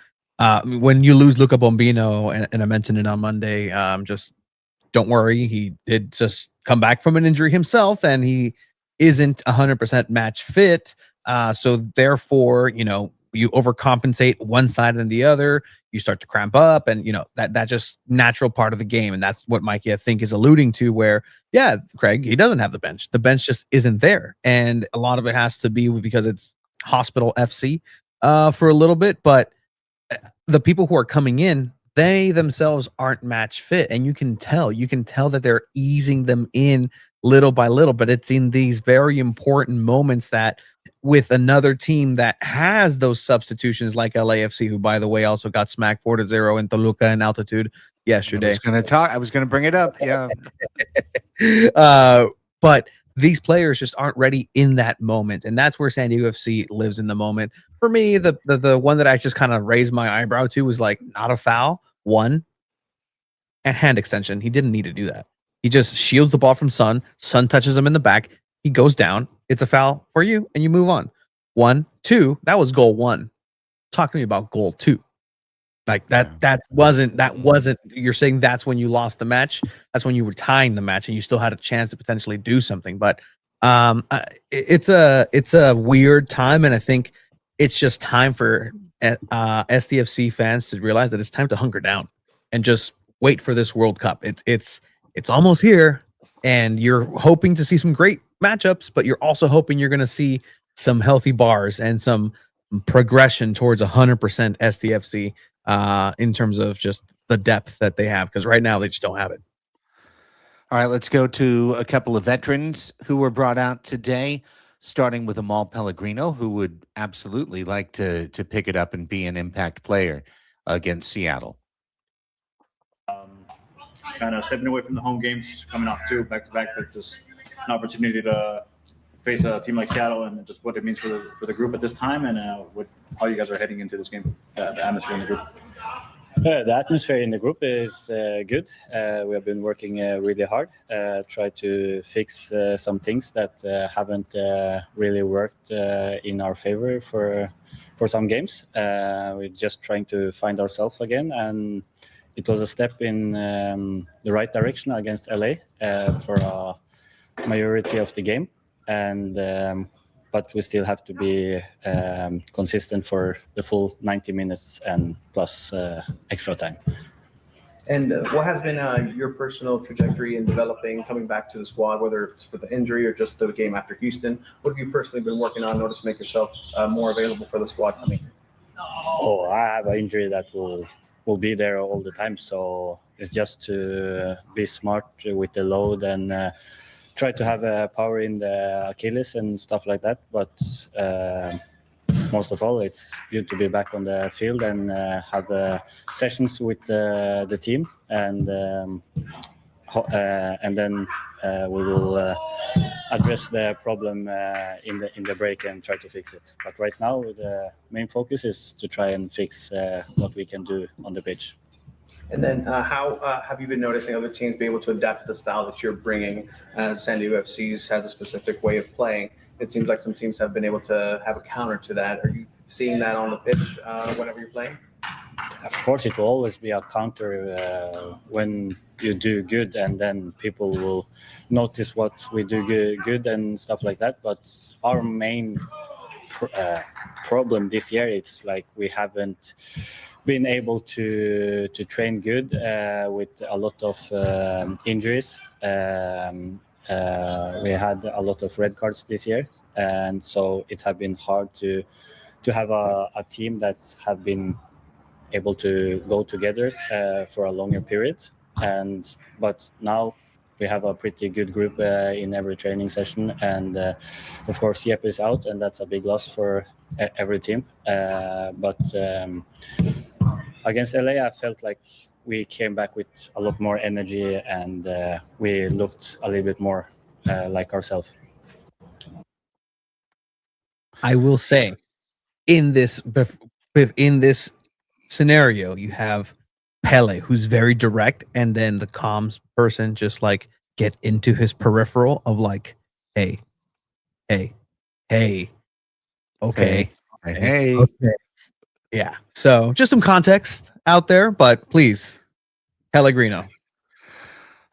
when you lose Luca Bombino, and I mentioned it on Monday, just don't worry. He did just come back from an injury himself, and he isn't 100% match fit. So therefore, you overcompensate one side and the other, you start to cramp up, and that just natural part of the game. And that's what Mikey, I think, is alluding to, where Craig, he doesn't have the bench just isn't there, and a lot of it has to be because it's hospital FC for a little bit. But the people who are coming in, they themselves aren't match fit, and you can tell that they're easing them in little by little. But it's in these very important moments that, with another team that has those substitutions like LAFC, who, by the way, also got smacked 4-0 in Toluca in altitude yesterday.
I was going to bring it up. Yeah.
But these players just aren't ready in that moment. And that's where SanDiego FC lives in the moment. For me, the one that I just kind of raised my eyebrow to was like, not a foul, one, and hand extension. He didn't need to do that. He just shields the ball from Son. Son touches him in the back. He goes down. It's a foul for you, and you move on. 1, 2, that was goal 1. Talk to me about goal 2. Like that wasn't, you're saying that's when you lost the match. That's when you were tying the match and you still had a chance to potentially do something. But it's a weird time. And I think it's just time for SDFC fans to realize that it's time to hunker down and just wait for this World Cup. It's almost here, and you're hoping to see some great matchups, but you're also hoping you're going to see some healthy bars and some progression towards 100% SDFC in terms of just the depth that they have, because right now they just don't have it.
All right, let's go to a couple of veterans who were brought out today, starting with Amal Pellegrino, who would absolutely like to pick it up and be an impact player against Seattle.
Kind of stepping away from the home games, coming off 2 back-to-back, but just an opportunity to face a team like Seattle, and just what it means for the group at this time, and how you guys are heading into this game, the atmosphere in the group.
The atmosphere in the group is good. We have been working really hard, try to fix some things that haven't really worked in our favor for some games. We're just trying to find ourselves again, and it was a step in the right direction against LA for a majority of the game. And but we still have to be consistent for the full 90 minutes and plus extra time.
And what has been your personal trajectory in developing, coming back to the squad, whether it's for the injury or just the game after Houston? What have you personally been working on in order to make yourself more available for the squad coming?
Oh, I have an injury that will be there all the time. So it's just to be smart with the load and try to have power in the Achilles and stuff like that. But most of all, it's good to be back on the field and have sessions with the team, and then we will address the problem in the break and try to fix it. But right now, the main focus is to try and fix what we can do on the pitch.
And then how have you been noticing other teams be able to adapt to the style that you're bringing? SanDiego FC has a specific way of playing. It seems like some teams have been able to have a counter to that. Are you seeing that on the pitch whenever you're playing?
Of course, it will always be a counter when you do good, and then people will notice what we do good and stuff like that. But our main problem this year, it's like we haven't been able to train good with a lot of injuries. We had a lot of red cards this year, and so it has been hard to have a team that have been able to go together for a longer period. But now we have a pretty good group in every training session, and of course Jeppe is out, and that's a big loss for every team. But against LA, I felt like we came back with a lot more energy, and we looked a little bit more like ourselves.
I will say, in this scenario, you have Pele, who's very direct, and then the comms person just like get into his peripheral of like, hey, okay,
Hey.
okay. Yeah. So just some context out there, but please, Pellegrino.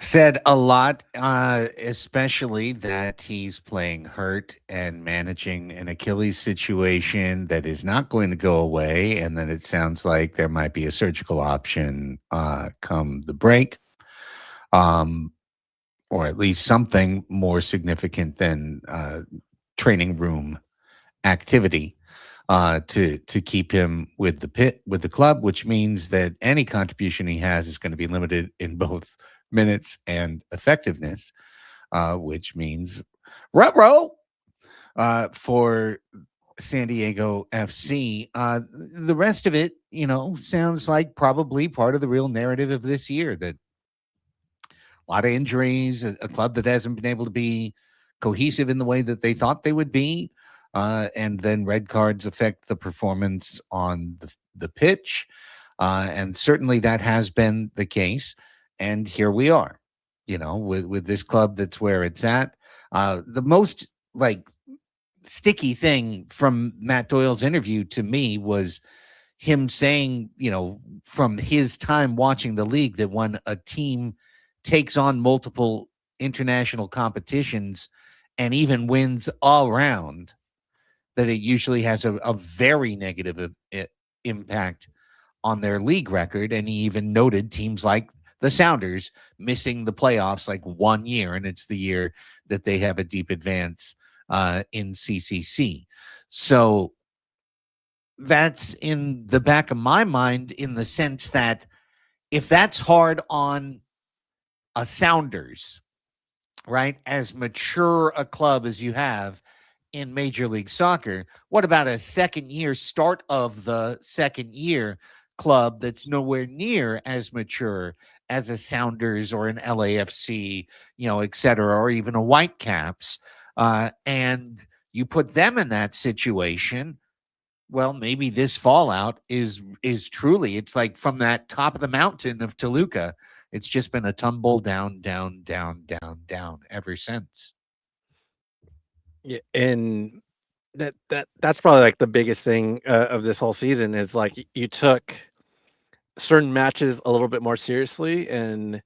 Said a lot, especially that he's playing hurt and managing an Achilles situation that is not going to go away, and then it sounds like there might be a surgical option come the break, or at least something more significant than training room activity to keep him with the club, which means that any contribution he has is going to be limited in both minutes and effectiveness, which means ruh-roh for San Diego FC. The rest of it, sounds like probably part of the real narrative of this year, that a lot of injuries, a club that hasn't been able to be cohesive in the way that they thought they would be, and then red cards affect the performance on the pitch, and certainly that has been the case. And here we are, with this club that's where it's at. The most sticky thing from Matt Doyle's interview to me was him saying, from his time watching the league, that when a team takes on multiple international competitions and even wins all round, that it usually has a very negative impact on their league record. And he even noted teams like the Sounders missing the playoffs like 1 year, and it's the year that they have a deep advance in CCC. So that's in the back of my mind, in the sense that if that's hard on a Sounders, right, as mature a club as you have in Major League Soccer, what about a second year, start of the second year club that's nowhere near as mature as a Sounders or an LAFC, et cetera, or even a Whitecaps, and you put them in that situation? Well, maybe this fallout is truly, it's like from that top of the mountain of Toluca, it's just been a tumble down, down, down, down, down ever since.
Yeah, and that's probably like the biggest thing of this whole season is like you took certain matches a little bit more seriously, and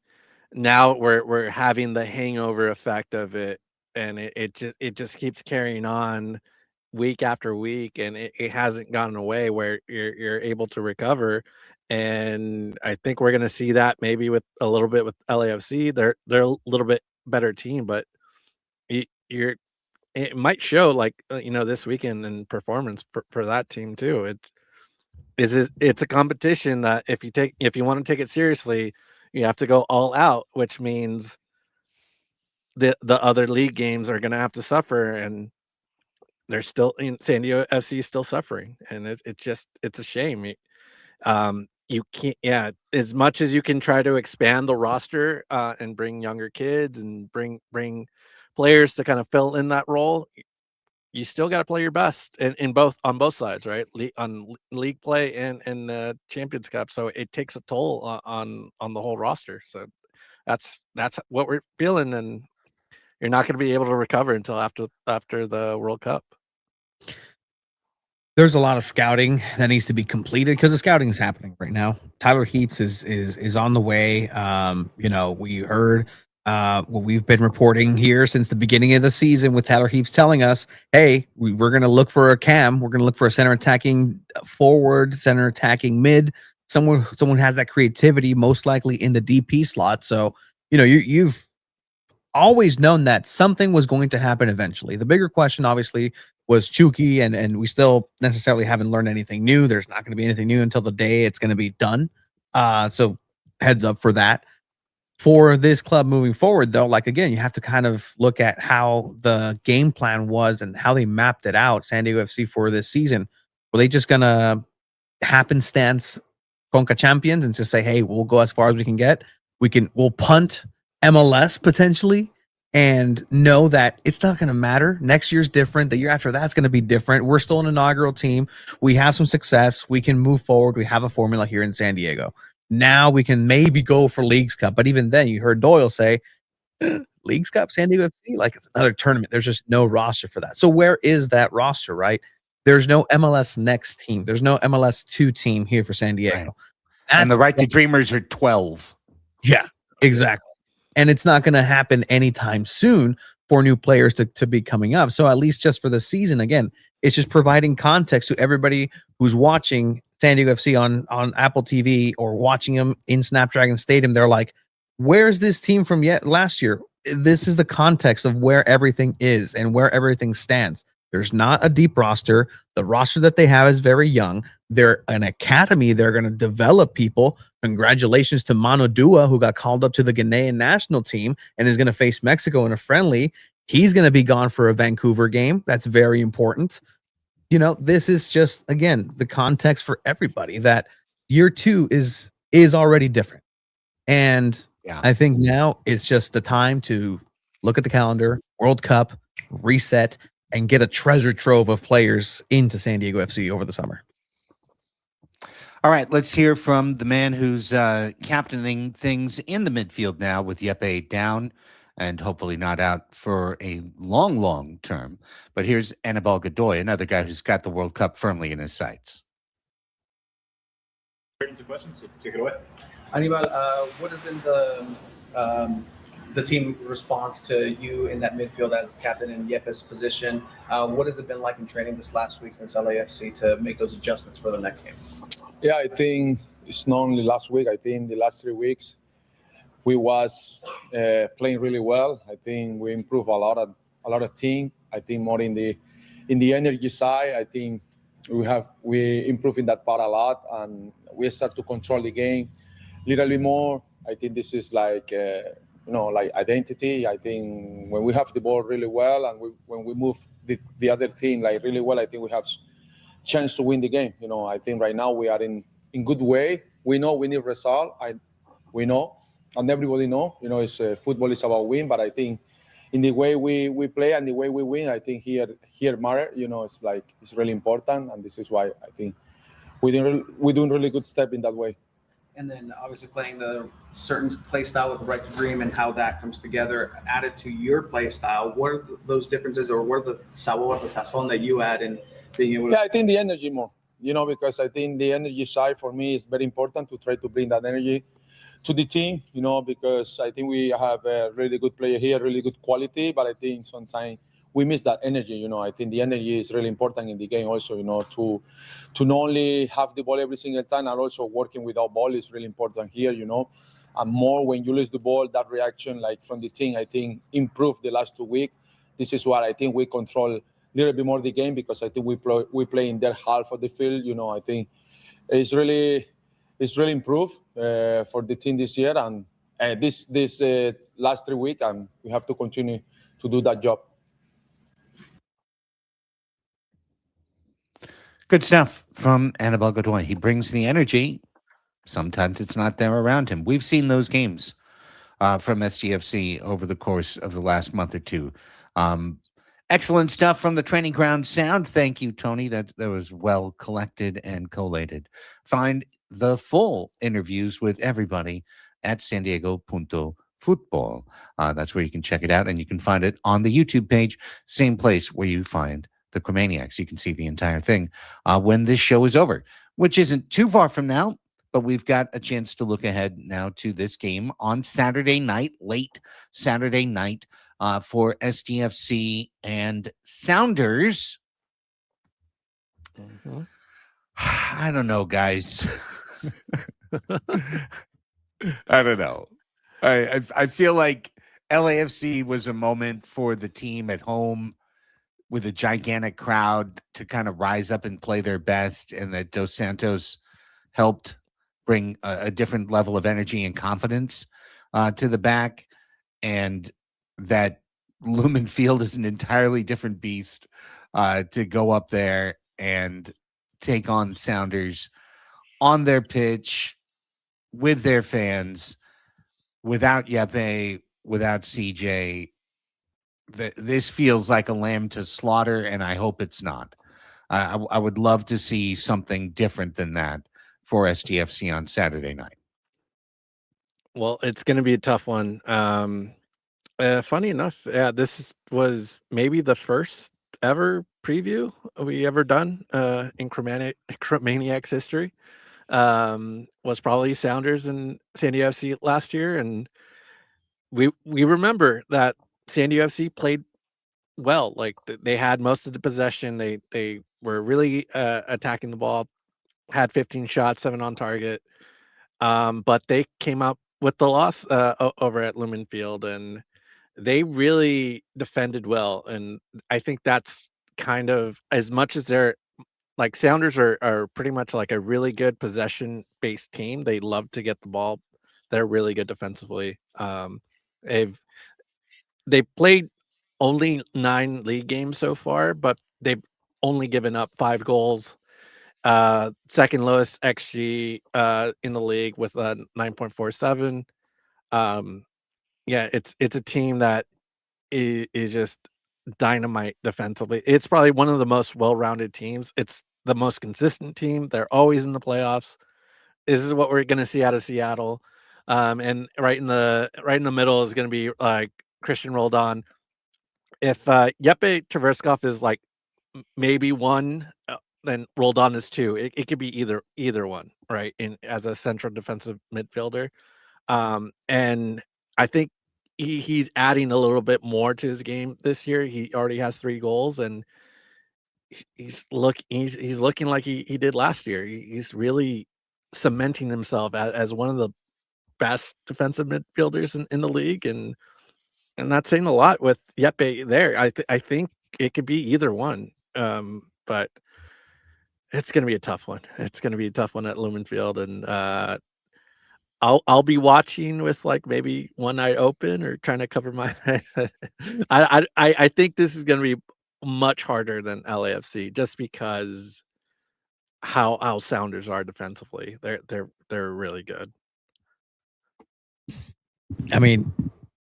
now we're having the hangover effect of it, and it just keeps carrying on week after week, and it hasn't gone away where you're able to recover. And I think we're gonna see that maybe with a little bit with LAFC. They're a little bit better team, but you're it might show this weekend in performance for that team too. It's a competition that if you want to take it seriously, you have to go all out, which means the other league games are going to have to suffer, and they're still in San Diego FC is still suffering, and it's a shame. You can't, as much as you can try to expand the roster and bring younger kids and bring players to kind of fill in that role, you still got to play your best on both sides, right? On league play and the Champions Cup. So it takes a toll on the whole roster. So that's what we're feeling, and you're not going to be able to recover until after the World Cup.
There's a lot of scouting that needs to be completed because the scouting is happening right now. Tyler Heaps is on the way. We heard what we've been reporting here since the beginning of the season, with Tyler Heaps telling us, hey, we're going to look for a cam. We're going to look for a center attacking forward, center attacking mid, someone who has that creativity, most likely in the DP slot. So, you've always known that something was going to happen eventually. The bigger question, obviously, was Chuki, and we still necessarily haven't learned anything new. There's not going to be anything new until the day it's going to be done. So heads up for that. For this club moving forward, though, like again, you have to kind of look at how the game plan was and how they mapped it out. San Diego FC for this season, were they just gonna happenstance CONCACAF champions and just say, "Hey, we'll go as far as we can get. We'll punt MLS potentially, and know that it's not going to matter. Next year's different. The year after that's going to be different. We're still an inaugural team. We have some success. We can move forward. We have a formula here in San Diego. Now we can maybe go for Leagues Cup. But even then, you heard Doyle say, Leagues Cup, San Diego FC, like it's another tournament. There's just no roster for that. So where is that roster, right? There's no MLS Next team. There's no MLS 2 team here for San Diego.
Right. And the Right to Dreamers are 12.
Yeah, exactly. And it's not going to happen anytime soon for new players to be coming up. So at least just for the season, again, it's just providing context to everybody who's watching San Diego FC on Apple TV or watching them in Snapdragon Stadium. They're like, where's this team from last year? This is the context of where everything is and where everything stands. There's not a deep roster. The roster that they have is very young. They're an academy. They're going to develop people. Congratulations to Mano Dua, who got called up to the Ghanaian national team and is going to face Mexico in a friendly. He's going to be gone for a Vancouver game. That's very important. You know, this is just, again, the context for everybody that year 2 is already different. And
yeah,
I think now is just the time to look at the calendar, World Cup, reset, and get a treasure trove of players into San Diego FC over the summer.
All right, let's hear from the man who's captaining things in the midfield now with Yeppe down and hopefully not out for a long, long term. But here's Anibal Godoy, another guy who's got the World Cup firmly in his sights.
Into questions, so take it away.
Anibal, what has been the team response to you in that midfield as captain in Yeppe's position? What has it been like in training this last week since LAFC to make those adjustments for the next game?
Yeah, I think it's not only last week. I think the last 3 weeks we was playing really well. I think we improved a lot of team. I think more in the energy side. I think we improve in that part a lot, and we start to control the game a little bit more. I think this is like like identity. I think when we have the ball really well and when we move the other team like really well, I think we have chance to win the game. I think right now we are in good way. We know we need result. We know, and everybody know. It's football is about win, but I think in the way we play and the way we win, I think here matter. It's really important, and this is why I think we're doing really good step in that way.
And then obviously playing the certain play style with the Right to Dream and how that comes together, added to your play style. What are those differences, or what are the sazon that you add in being able to?
Yeah, I think the energy more, because I think the energy side for me is very important to try to bring that energy to the team, because I think we have a really good player here, really good quality, but I think sometimes we miss that energy. I think the energy is really important in the game also, to not only have the ball every single time and also working without ball is really important here, and more when you lose the ball, that reaction like from the team, I think improved the last 2 weeks. This is what I think we control a little bit more the game, because I think we play in their half of the field. I think it's really improved for the team this year and this last 3 weeks, and we have to continue to do that job.
Good stuff from Anibal Godoy. He brings the energy. Sometimes it's not there around him. We've seen those games from SDFC over the course of the last month or two. Excellent stuff from the training ground sound. Thank you, Tony. That was well collected and collated. Find the full interviews with everybody at SanDiego.Futbol. That's where you can check it out, and you can find it on the YouTube page, same place where you find the Chromaniacs. You can see the entire thing when this show is over, which isn't too far from now, but we've got a chance to look ahead now to this game on Saturday night, late Saturday night, for SDFC and Sounders.
Mm-hmm.
I don't know, guys. I don't know. I feel like LAFC was a moment for the team at home with a gigantic crowd to kind of rise up and play their best, and that Dos Santos helped bring a different level of energy and confidence to the back, and that Lumen Field is an entirely different beast to go up there and take on Sounders on their pitch with their fans, without Yepe, without CJ. This feels like a lamb to slaughter, and I hope it's not. I would love to see something different than that for SDFC on Saturday night.
Well, it's going to be a tough one. Funny enough, this was maybe the first ever preview we ever done in Chromaniacs history. Was probably Sounders and SanDiego FC last year, and we remember that SanDiego FC played well. Like they had most of the possession. They were really attacking the ball. Had 15 shots, 7 on target. But they came up with the loss over at Lumen Field, and they really defended well. And I think that's kind of, as much as they're like, Sounders are pretty much like a really good possession based team. They love to get the ball. They're really good defensively. They played only 9 league games so far, but they've only given up 5 goals. Second lowest XG in the league with a 9.47. Yeah, it's a team that is just dynamite defensively. It's probably one of the most well-rounded teams. It's the most consistent team. They're always in the playoffs. This is what we're going to see out of Seattle. And right in the middle is going to be like Christian Roldan. If Yepe Tverskov is like maybe 1, then Roldan is 2. It could be either one, right? As a central defensive midfielder. And I think he's adding a little bit more to his game this year. He already has 3 goals, and he's looking like he did last year. He's really cementing himself as one of the best defensive midfielders in the league, and that's saying a lot with Yepe there. I think it could be either one, but it's going to be a tough one. It's going to be a tough one at Lumen Field, and I'll be watching with like maybe one eye open or trying to cover my head. I think this is going to be much harder than LAFC, just because how Sounders are defensively. They're really good.
I mean,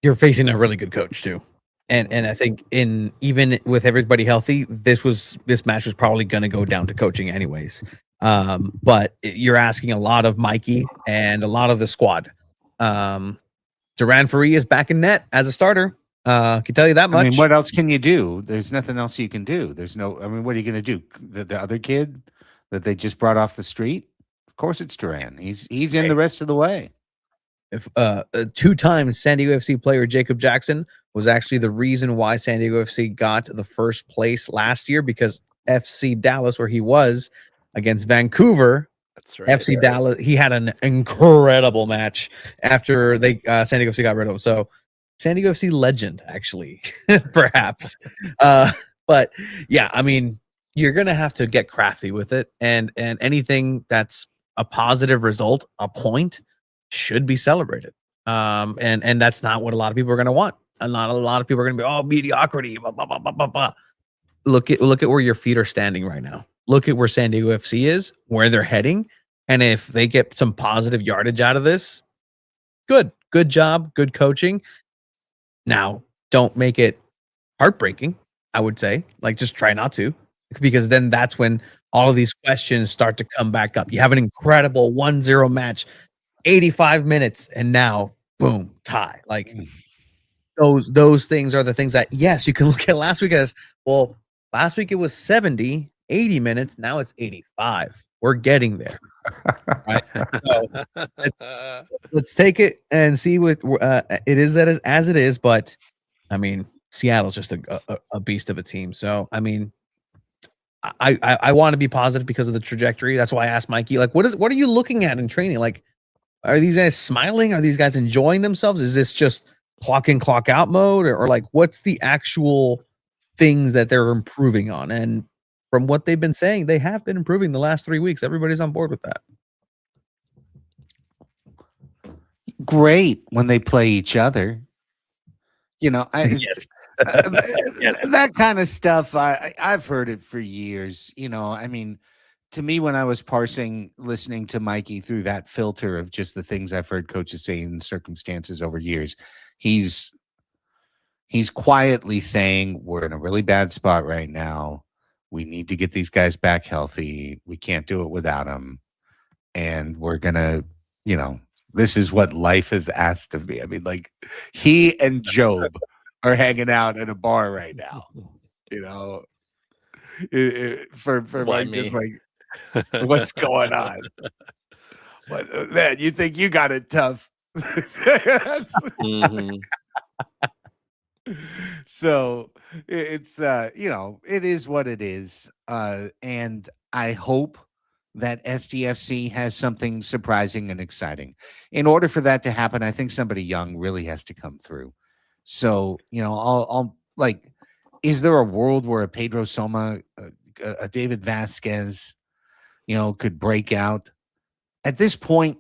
you're facing a really good coach too. And I think even with everybody healthy, this match was probably going to go down to coaching anyways. But you're asking a lot of Mikey and a lot of the squad. Duran Faria is back in net as a starter. Can tell you that much.
I mean, what else can you do? There's nothing else you can do. I mean, what are you going to do? The other kid that they just brought off the street? Of course it's Duran. He's in the rest of the way.
If 2-time SanDiego FC player Jacob Jackson was actually the reason why SanDiego FC got the first place last year, because FC Dallas, where he was against Vancouver,
that's right.
FC Dallas, he had an incredible match after SanDiego FC got rid of him. So SanDiego FC legend, actually, perhaps. But yeah, I mean, you're gonna have to get crafty with it, and anything that's a positive result, a point, should be celebrated. And that's not what a lot of people are going to want. A lot of people are going to be, oh, mediocrity, blah, blah, blah, blah, blah, blah. Look at where your feet are standing right now. Look at where SanDiego FC is, where they're heading, and if they get some positive yardage out of this, good job, good coaching. Now, don't make it heartbreaking, I would say. Like, just try not to, because then that's when all of these questions start to come back up. You have an incredible 1-0 match, 85 minutes, and now boom, tie. Like those things are the things that, yes, you can look at last week as, well, last week it was 70, 80 minutes, now it's 85. We're getting there. Right? So let's take it and see what it is as it is. But I mean, Seattle's just a beast of a team. So I mean, I want to be positive because of the trajectory. That's why I asked Mikey, like, what are you looking at in training? Like, are these guys smiling? Are these guys enjoying themselves? Is this just clock in, clock out mode, or like what's the actual things that they're improving on? And from what they've been saying, they have been improving the last 3 weeks. Everybody's on board with that.
Great when they play each other.
Yes.
That kind of stuff. I've heard it for years. I mean, to me, when I was listening to Mikey through that filter of just the things I've heard coaches say in circumstances over years, he's quietly saying we're in a really bad spot right now. We need to get these guys back healthy. We can't do it without them, and we're gonna, this is what life has asked of me. I mean, like he and Job are hanging out at a bar right now. For
Why
like just
me?
like what's going on? What, man, you think you got it tough?
Mhm.
So it's it is what it is, and I hope that SDFC has something surprising and exciting. In order for that to happen, I think somebody young really has to come through. So I'll like, is there a world where a Pedro Soma, a David Vasquez, could break out? At this point,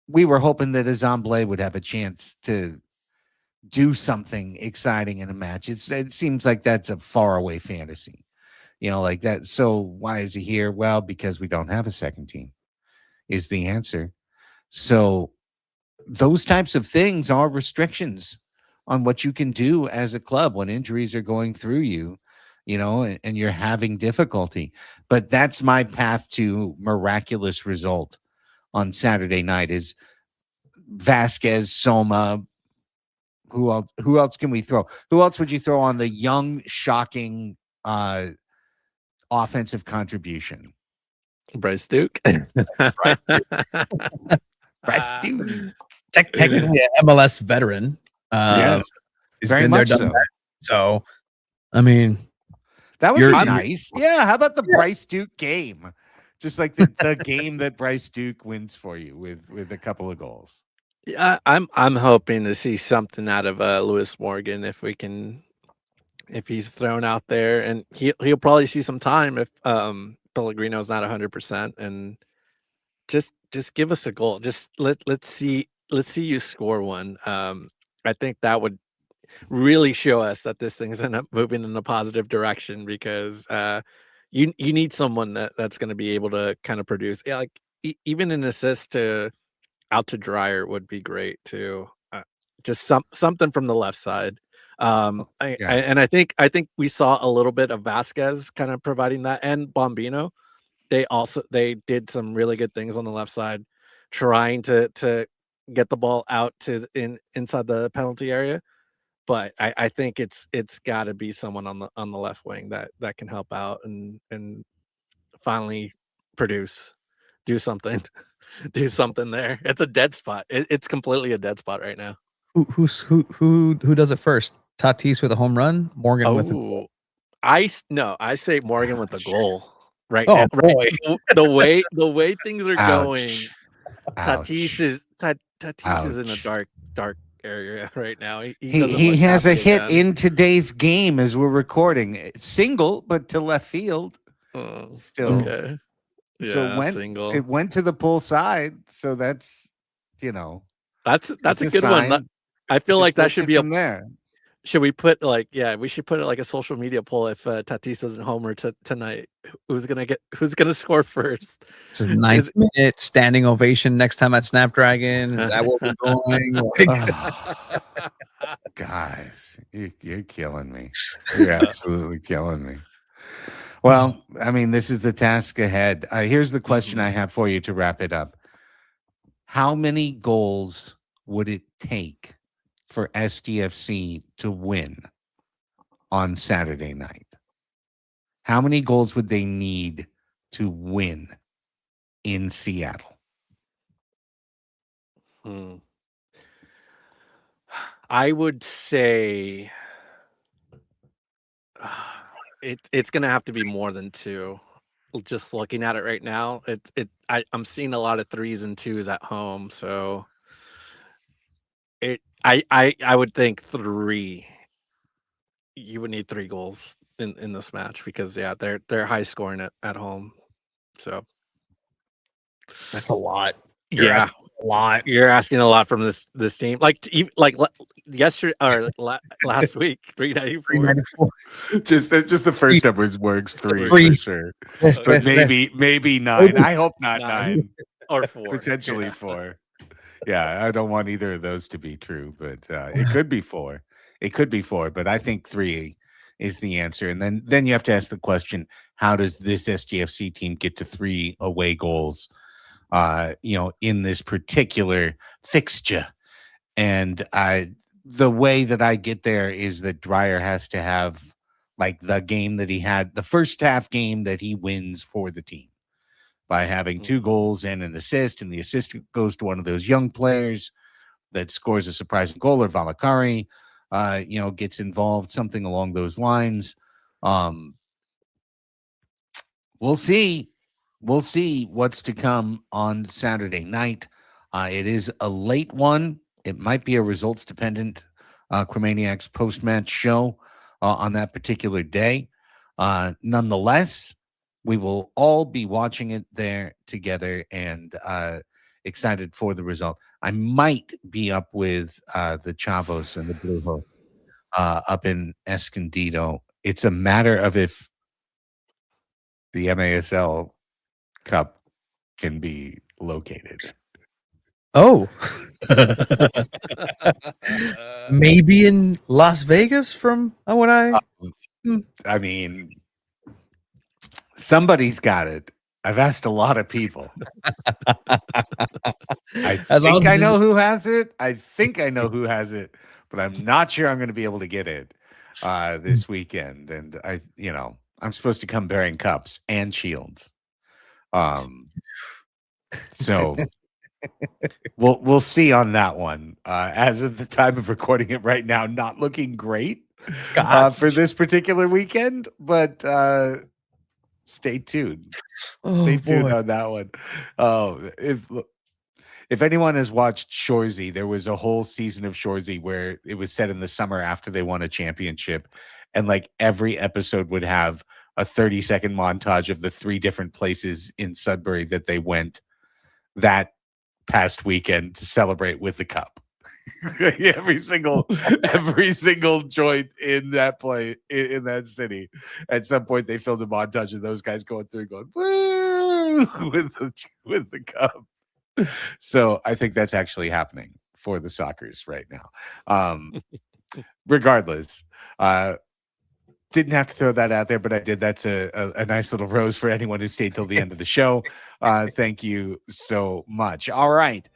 we were hoping that Azamble would have a chance to do something exciting in a match. It seems like that's a faraway fantasy, like that. So why is he here? Well, because we don't have a second team is the answer. So those types of things are restrictions on what you can do as a club when injuries are going through you, and you're having difficulty. But that's my path to miraculous result on Saturday night is Vasquez, Soma. Who else can we throw? Who else would you throw on the young, shocking offensive contribution?
Bryce Duke.
Bryce Duke.
Technically an MLS veteran.
Yes,
He's
very
been there,
much
done
so.
that. So, I mean,
That would
You're-
be
I'm-
nice. Yeah. How about the Bryce Duke game? Just like the game that Bryce Duke wins for you with a couple of goals.
Yeah, I'm hoping to see something out of Lewis Morgan if he's thrown out there, and he'll probably see some time if Pellegrino's not 100%, and just give us a goal. Just let's see you score one. I think that would really show us that this thing's moving in a positive direction, because you need someone that's going to be able to kind of produce. Yeah, like even an assist to out to Dreyer would be great too. Just something from the left side. And I think we saw a little bit of Vasquez kind of providing that, and Bombino. They did some really good things on the left side, trying to get the ball out to inside the penalty area. But I think it's got to be someone on the left wing that can help out and finally produce, do something. Do something there. It's a dead spot. It's completely a dead spot right now.
who does it first? Tatis with a home run, Morgan with a
Oh, I say Morgan with a goal right
Oh,
now. Right,
boy.
the way things are going, Tatis is in a dark area right now.
He
doesn't look
has a
happy
hit
again.
in today's game as we're recording. Single, but to left field.
Oh,
Still.
okay.
So
Yeah,
it
single.
went to the pull side. So that's
That's a good
sign.
one. I feel like
Just
that
lift
should
it
be
from there.
Should we put we should put it like a social media poll if Tatis doesn't homer tonight. Who's gonna score first?
It's a ninth minute standing ovation next time at Snapdragon. Is that what we're going? Like,
Guys, you're killing me. You're absolutely killing me. Well, I mean, this is the task ahead. Here's the question I have for you to wrap it up. How many goals would it take for SDFC to win on Saturday night? How many goals would they need to win in Seattle?
I would say it's gonna have to be more than 2. Just looking at it right now, I'm seeing a lot of 3s and 2s at home, so I would think 3. You would need 3 goals in this match because they're high scoring at home. So
That's a lot.
yeah,
A lot.
you're asking a lot from this team. Yesterday or last week, 394.
Just the first number works 3
Three.
for sure,
Yes,
but
yes,
maybe 9. I hope not 9.
Or 4.
Potentially 4. Yeah, I don't want either of those to be true, but it could be 4. It could be 4, but I think 3 is the answer. And then you have to ask the question: how does this SDFC team get to 3 away goals? In this particular fixture, and the way that I get there is that Dreyer has to have like the game that he had, the first half game that he wins for the team by having 2 goals and an assist, and the assist goes to one of those young players that scores a surprising goal, or Valakari, gets involved, something along those lines. We'll see. We'll see what's to come on Saturday night. It is a late one. It might be a results-dependent Chromaniacs post-match show on that particular day. Nonetheless, we will all be watching it there together and excited for the result. I might be up with the Chavos and the Brujos up in Escondido. It's a matter of if the MASL Cup can be located.
Oh. Maybe in Las Vegas from what I
I mean, somebody's got it. I've asked a lot of people. I think I know who has it. I think I know who has it, but I'm not sure I'm going to be able to get it this weekend. And I'm supposed to come bearing cups and shields. So we'll see on that one. As of the time of recording it right now, not looking great for this particular weekend, but stay tuned. Stay tuned on that one. If anyone has watched Shoresy, there was a whole season of Shoresy where it was set in the summer after they won a championship, and like every episode would have a 30-second montage of the 3 different places in Sudbury that they went that past weekend to celebrate with the cup. every single joint in that in that city, at some point they filmed a montage of those guys going through going woo with the cup. So I think that's actually happening for the Soccers right now. Regardless, didn't have to throw that out there, but I did. That's a nice little rose for anyone who stayed till the end of the show. Thank you so much. All right,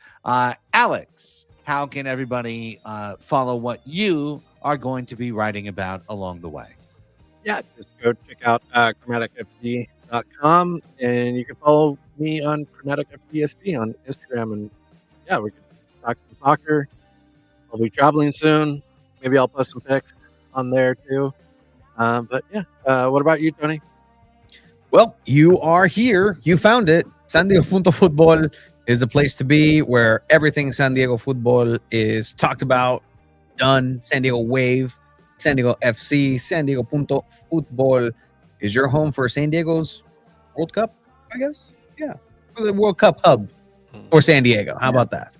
Alex, how can everybody follow what you are going to be writing about along the way?
Yeah, just go check out ChromaticFC.com, and you can follow me on ChromaticFCSD on Instagram. And yeah, we can talk some soccer. I'll be traveling soon. Maybe I'll post some pics on there too. But yeah, what about you, Tony?
Well, you are here. You found it. SanDiego.Futbol is the place to be, where everything SanDiego.Futbol is talked about, done. San Diego Wave, SanDiego FC, SanDiego.Futbol is your home for San Diego's World Cup, I guess. Yeah, for the World Cup hub for San Diego. How about that?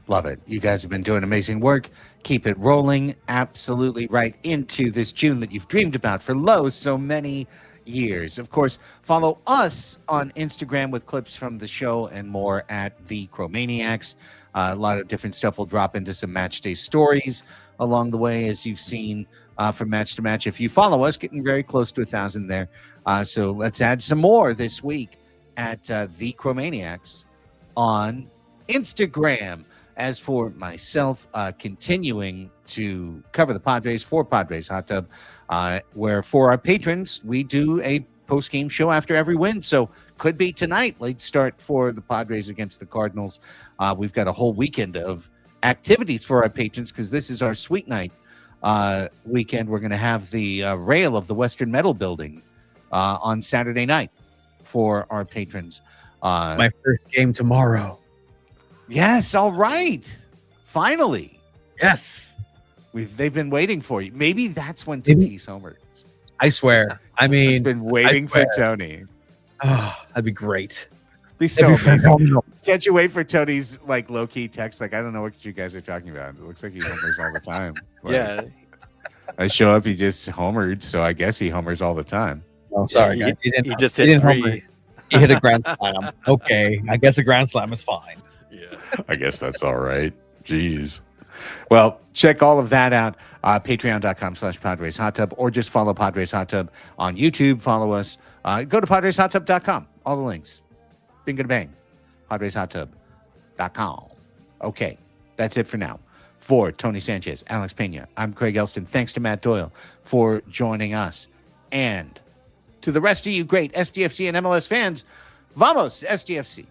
Love it. You guys have been doing amazing work. Keep it rolling absolutely right into this June that you've dreamed about for so many years. Of course, follow us on Instagram with clips from the show and more at the Chromaniacs. A lot of different stuff will drop into some match day stories along the way, as you've seen from match to match. If you follow us, getting very close to 1,000 there. So let's add some more this week at the Chromaniacs on Instagram. As for myself, continuing to cover the Padres for Padres Hot Tub, where for our patrons, we do a post-game show after every win. So could be tonight, late start for the Padres against the Cardinals. We've got a whole weekend of activities for our patrons because this is our Sweet Night weekend. We're going to have the rail of the Western Metal Building on Saturday night for our patrons.
My first game tomorrow.
Yes, all right. Finally.
Yes.
They've been waiting for you. Maybe that's when
Maybe-
Tatis homers.
I swear. I
He's
mean,
been waiting for
swear.
Tony.
oh, that'd be great.
Be so
That'd be
amazing.
phenomenal.
Can't you wait for Tony's like low key text? Like, I don't know what you guys are talking about. It looks like he homers all the time. Like,
Yeah.
I show up, he just homered, so I guess he homers all the time.
Oh, sorry,
Yeah,
guys.
he just
he
hit
didn't
three.
homer. He hit a grand slam. Okay, I guess a grand slam is fine.
Yeah.
I guess that's all right. Jeez. Well, check all of that out. Patreon.com/Padres Hot Tub, or just follow Padres Hot Tub on YouTube. Follow us. Go to PadresHotTub.com. All the links. Bingo bang. PadresHotTub.com. Okay, that's it for now. For Tony Sanchez, Alex Pena, I'm Craig Elston. Thanks to Matt Doyle for joining us. And to the rest of you great SDFC and MLS fans, vamos, SDFC.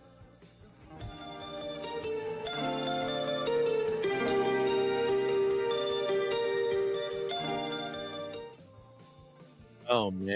Oh man.